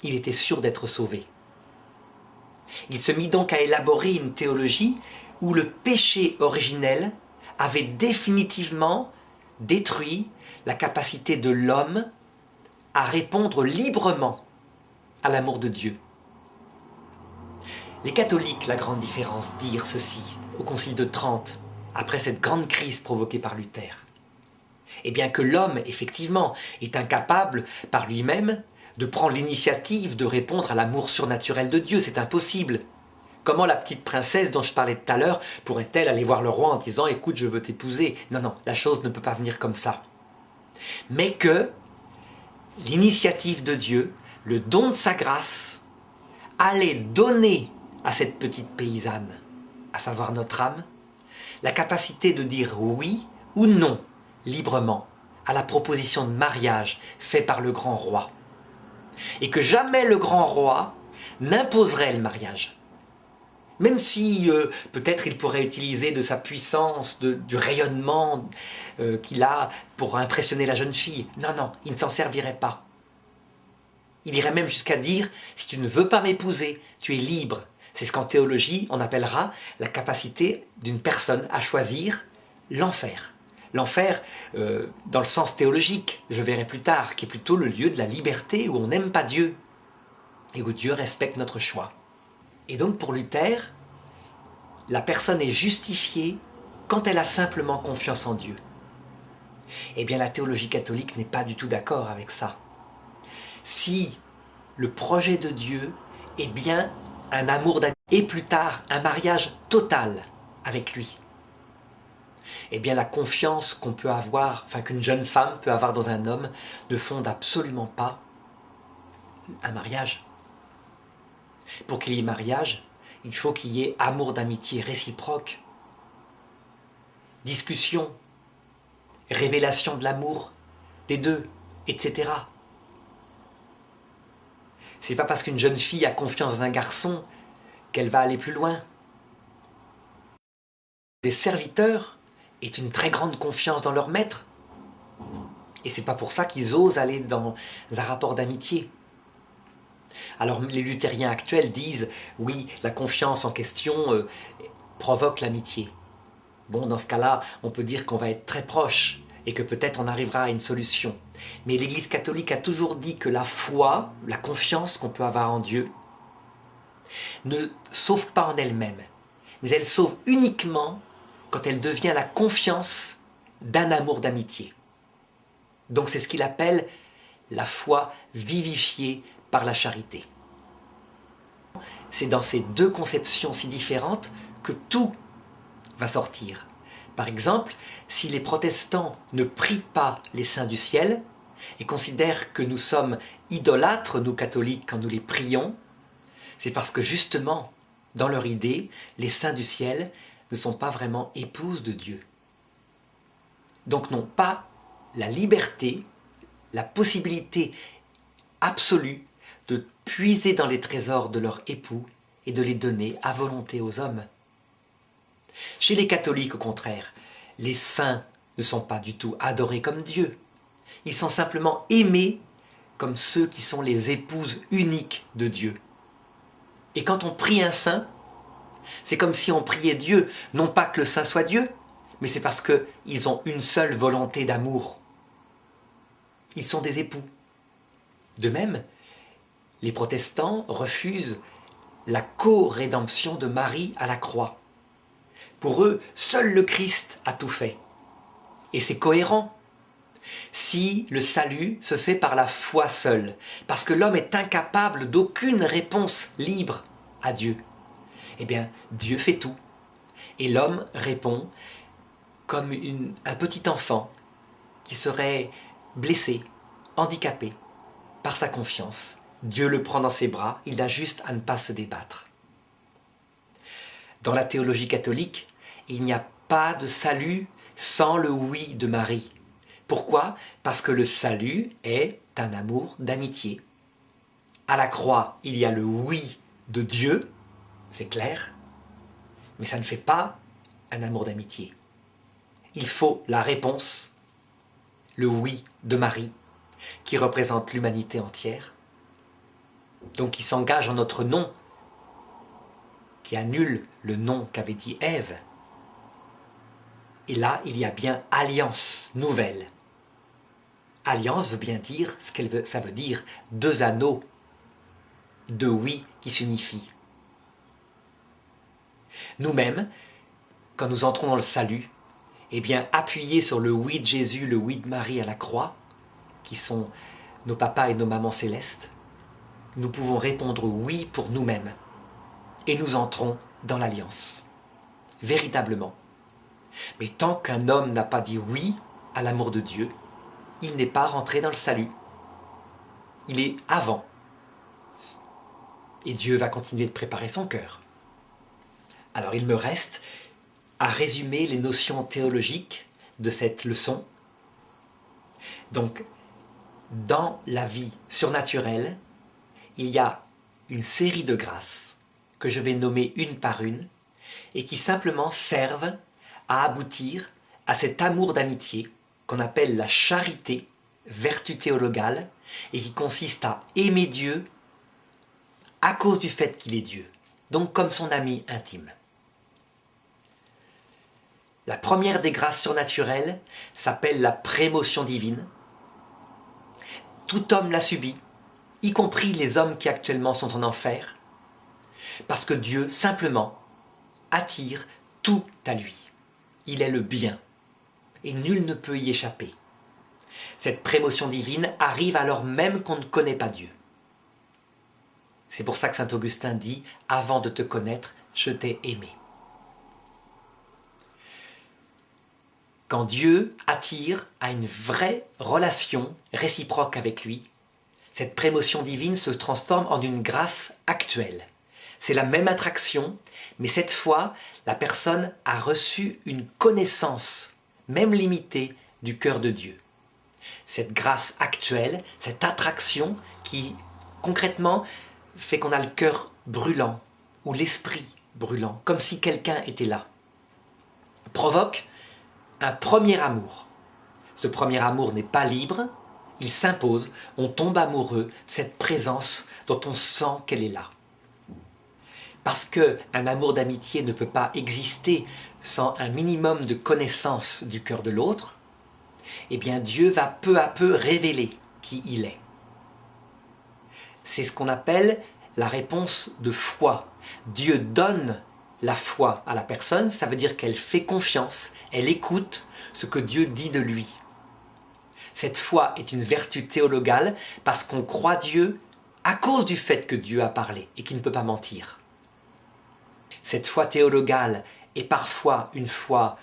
il était sûr d'être sauvé. Il se mit donc à élaborer une théologie où le péché originel avait définitivement détruit la capacité de l'homme à répondre librement à l'amour de Dieu. Les catholiques, la grande différence, dirent ceci au Concile de Trente, après cette grande crise provoquée par Luther. Eh bien que l'homme, effectivement, est incapable par lui-même de prendre l'initiative de répondre à l'amour surnaturel de Dieu, c'est impossible. Comment la petite princesse dont je parlais tout à l'heure pourrait-elle aller voir le roi en disant « Écoute, je veux t'épouser » Non, non, la chose ne peut pas venir comme ça. Mais que l'initiative de Dieu, le don de sa grâce, allait donner à cette petite paysanne, à savoir notre âme, la capacité de dire oui ou non, librement, à la proposition de mariage faite par le grand roi. Et que jamais le grand roi n'imposerait le mariage. Même si peut-être il pourrait utiliser de sa puissance, du rayonnement qu'il a pour impressionner la jeune fille. Non, non, il ne s'en servirait pas. Il irait même jusqu'à dire, si tu ne veux pas m'épouser, tu es libre. C'est ce qu'en théologie on appellera la capacité d'une personne à choisir l'enfer. L'enfer, dans le sens théologique, je verrai plus tard, qui est plutôt le lieu de la liberté où on n'aime pas Dieu et où Dieu respecte notre choix. Et donc pour Luther, la personne est justifiée quand elle a simplement confiance en Dieu. Eh bien la théologie catholique n'est pas du tout d'accord avec ça. Si le projet de Dieu est bien un amour d'amitié et plus tard un mariage total avec lui, eh bien la confiance qu'on peut avoir, enfin qu'une jeune femme peut avoir dans un homme ne fonde absolument pas un mariage. Pour qu'il y ait mariage, il faut qu'il y ait amour d'amitié réciproque, discussion, révélation de l'amour des deux, etc. C'est pas parce qu'une jeune fille a confiance dans un garçon qu'elle va aller plus loin. Des serviteurs aient une très grande confiance dans leur maître. Et c'est pas pour ça qu'ils osent aller dans un rapport d'amitié. Alors les luthériens actuels disent « Oui, la confiance en question provoque l'amitié ». Bon, dans ce cas-là, on peut dire qu'on va être très proche et que peut-être on arrivera à une solution. Mais l'Église catholique a toujours dit que la foi, la confiance qu'on peut avoir en Dieu, ne sauve pas en elle-même, mais elle sauve uniquement quand elle devient la confiance d'un amour d'amitié. Donc c'est ce qu'il appelle la foi vivifiée par la charité. C'est dans ces deux conceptions si différentes que tout va sortir. Par exemple, si les protestants ne prient pas les saints du ciel et considèrent que nous sommes idolâtres, nous catholiques, quand nous les prions, c'est parce que justement, dans leur idée, les saints du ciel ne sont pas vraiment épouses de Dieu. Donc n'ont pas la liberté, la possibilité absolue de puiser dans les trésors de leur époux et de les donner à volonté aux hommes. Chez les catholiques, au contraire, les saints ne sont pas du tout adorés comme Dieu. Ils sont simplement aimés comme ceux qui sont les épouses uniques de Dieu. Et quand on prie un saint, c'est comme si on priait Dieu, non pas que le saint soit Dieu, mais c'est parce qu'ils ont une seule volonté d'amour. Ils sont des époux. De même, les protestants refusent la co-rédemption de Marie à la croix. Pour eux, seul le Christ a tout fait. Et c'est cohérent. Si le salut se fait par la foi seule, parce que l'homme est incapable d'aucune réponse libre à Dieu, eh bien, Dieu fait tout. Et l'homme répond comme un petit enfant qui serait blessé, handicapé par sa confiance. Dieu le prend dans ses bras, il a juste à ne pas se débattre. Dans la théologie catholique, il n'y a pas de salut sans le oui de Marie. Pourquoi? Parce que le salut est un amour d'amitié. À la croix, il y a le oui de Dieu, c'est clair, mais ça ne fait pas un amour d'amitié. Il faut la réponse, le oui de Marie, qui représente l'humanité entière, donc qui s'engage en notre nom, qui annule le nom qu'avait dit Ève. Et là, il y a bien alliance nouvelle. Alliance veut bien dire ça veut dire deux anneaux, deux oui qui s'unifient. Nous-mêmes, quand nous entrons dans le salut, eh bien, appuyés sur le oui de Jésus, le oui de Marie à la croix, qui sont nos papas et nos mamans célestes, nous pouvons répondre oui pour nous-mêmes. Et nous entrons dans l'alliance, véritablement. Mais tant qu'un homme n'a pas dit oui à l'amour de Dieu, il n'est pas rentré dans le salut. Il est avant. Et Dieu va continuer de préparer son cœur. Alors il me reste à résumer les notions théologiques de cette leçon. Donc, dans la vie surnaturelle, il y a une série de grâces que je vais nommer une par une et qui simplement servent à aboutir à cet amour d'amitié qu'on appelle la charité, vertu théologale, et qui consiste à aimer Dieu à cause du fait qu'il est Dieu, donc comme son ami intime. La première des grâces surnaturelles s'appelle la prémotion divine. Tout homme l'a subie, y compris les hommes qui actuellement sont en enfer, parce que Dieu, simplement, attire tout à lui. Il est le bien, et nul ne peut y échapper. Cette prémotion divine arrive alors même qu'on ne connaît pas Dieu. C'est pour ça que saint Augustin dit « Avant de te connaître, je t'ai aimé ». Quand Dieu attire à une vraie relation réciproque avec lui, cette prémotion divine se transforme en une grâce actuelle. C'est la même attraction, mais cette fois, la personne a reçu une connaissance, même limitée, du cœur de Dieu. Cette grâce actuelle, cette attraction qui, concrètement, fait qu'on a le cœur brûlant, ou l'esprit brûlant, comme si quelqu'un était là, provoque un premier amour. Ce premier amour n'est pas libre, il s'impose, on tombe amoureux de cette présence dont on sent qu'elle est là. Parce qu'un amour d'amitié ne peut pas exister sans un minimum de connaissance du cœur de l'autre, eh bien Dieu va peu à peu révéler qui il est. C'est ce qu'on appelle la réponse de foi. Dieu donne la foi à la personne, ça veut dire qu'elle fait confiance, elle écoute ce que Dieu dit de lui. Cette foi est une vertu théologale parce qu'on croit Dieu à cause du fait que Dieu a parlé et qu'il ne peut pas mentir. Cette foi théologale est parfois une foi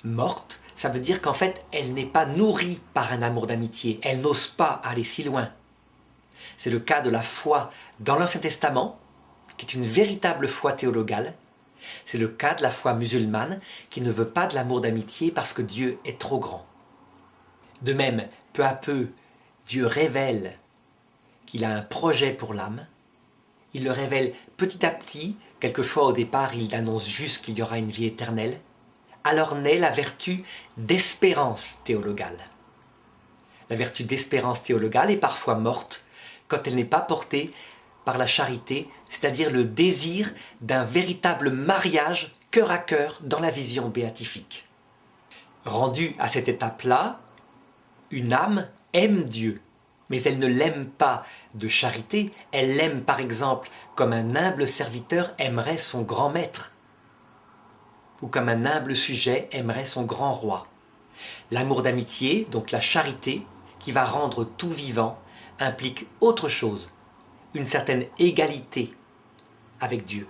morte, ça veut dire qu'en fait, elle n'est pas nourrie par un amour d'amitié, elle n'ose pas aller si loin. C'est le cas de la foi dans l'Ancien Testament, qui est une véritable foi théologale. C'est le cas de la foi musulmane, qui ne veut pas de l'amour d'amitié parce que Dieu est trop grand. De même, peu à peu, Dieu révèle qu'il a un projet pour l'âme. Il le révèle petit à petit. Quelquefois, au départ, il annonce juste qu'il y aura une vie éternelle. Alors naît la vertu d'espérance théologale. La vertu d'espérance théologale est parfois morte quand elle n'est pas portée par la charité, c'est-à-dire le désir d'un véritable mariage cœur à cœur dans la vision béatifique. Rendue à cette étape-là, une âme aime Dieu, mais elle ne l'aime pas de charité, elle l'aime par exemple comme un humble serviteur aimerait son grand maître, ou comme un humble sujet aimerait son grand roi. L'amour d'amitié, donc la charité, qui va rendre tout vivant, implique autre chose, une certaine égalité avec Dieu,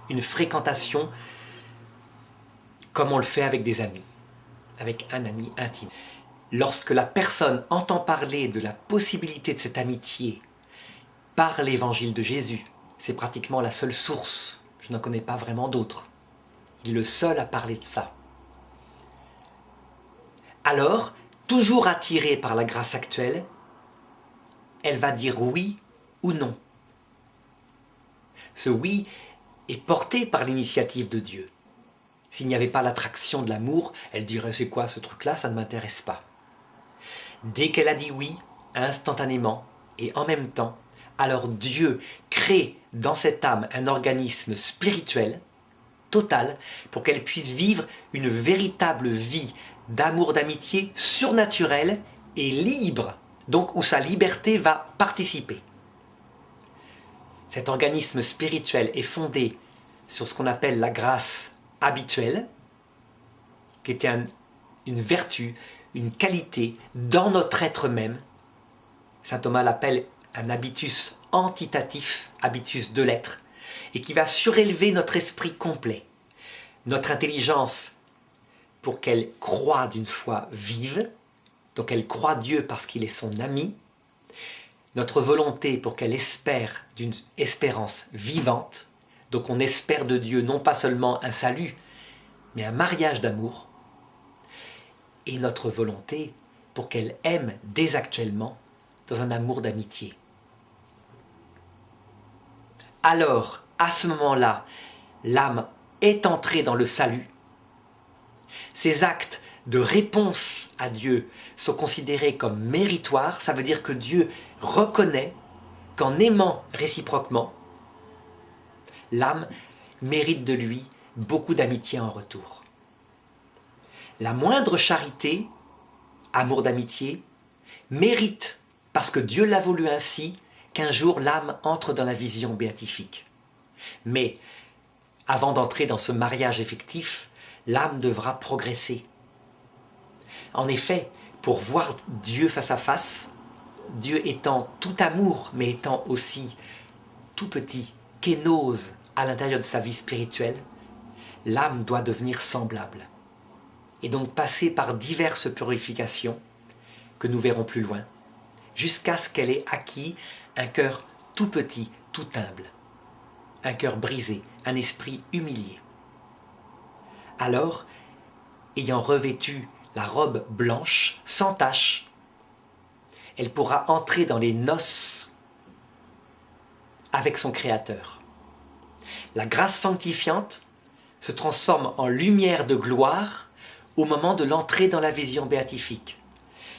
une fréquentation comme on le fait avec des amis, avec un ami intime. Lorsque la personne entend parler de la possibilité de cette amitié par l'évangile de Jésus, c'est pratiquement la seule source, je n'en connais pas vraiment d'autres. Il est le seul à parler de ça. Alors, toujours attirée par la grâce actuelle, elle va dire oui ou non. Ce oui est porté par l'initiative de Dieu. S'il n'y avait pas l'attraction de l'amour, elle dirait c'est quoi ce truc-là, ça ne m'intéresse pas. Dès qu'elle a dit oui, instantanément et en même temps, alors Dieu crée dans cette âme un organisme spirituel total pour qu'elle puisse vivre une véritable vie d'amour, d'amitié surnaturelle et libre, donc où sa liberté va participer. Cet organisme spirituel est fondé sur ce qu'on appelle la grâce habituelle, qui était une vertu, une qualité dans notre être même. Saint Thomas l'appelle un habitus antitatif, habitus de l'être, et qui va surélever notre esprit complet, notre intelligence pour qu'elle croie d'une foi vive, donc elle croit Dieu parce qu'il est son ami, notre volonté pour qu'elle espère d'une espérance vivante, donc on espère de Dieu non pas seulement un salut, mais un mariage d'amour, et notre volonté pour qu'elle aime dès actuellement dans un amour d'amitié. Alors, à ce moment-là, l'âme est entrée dans le salut. Ces actes de réponse à Dieu sont considérés comme méritoires, ça veut dire que Dieu reconnaît qu'en aimant réciproquement, l'âme mérite de lui beaucoup d'amitié en retour. La moindre charité, amour d'amitié, mérite, parce que Dieu l'a voulu ainsi, qu'un jour l'âme entre dans la vision béatifique. Mais avant d'entrer dans ce mariage effectif, l'âme devra progresser. En effet, pour voir Dieu face à face, Dieu étant tout amour, mais étant aussi tout petit, kénose à l'intérieur de sa vie spirituelle, l'âme doit devenir semblable. Et donc passer par diverses purifications, que nous verrons plus loin, jusqu'à ce qu'elle ait acquis un cœur tout petit, tout humble, un cœur brisé, un esprit humilié. Alors, ayant revêtu la robe blanche, sans tache, elle pourra entrer dans les noces avec son Créateur. La grâce sanctifiante se transforme en lumière de gloire au moment de l'entrée dans la vision béatifique,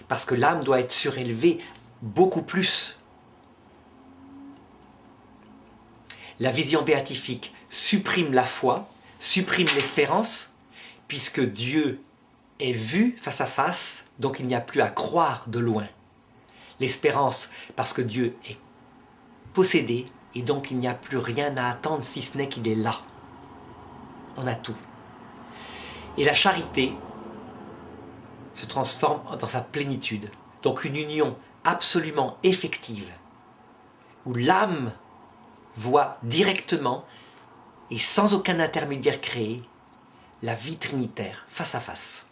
parce que l'âme doit être surélevée beaucoup plus. La vision béatifique supprime la foi, supprime l'espérance, puisque Dieu est vu face à face, donc il n'y a plus à croire de loin. L'espérance, parce que Dieu est possédé, et donc il n'y a plus rien à attendre si ce n'est qu'il est là. On a tout. Et la charité se transforme dans sa plénitude, donc une union absolument effective, où l'âme voit directement et sans aucun intermédiaire créé la vie trinitaire face à face.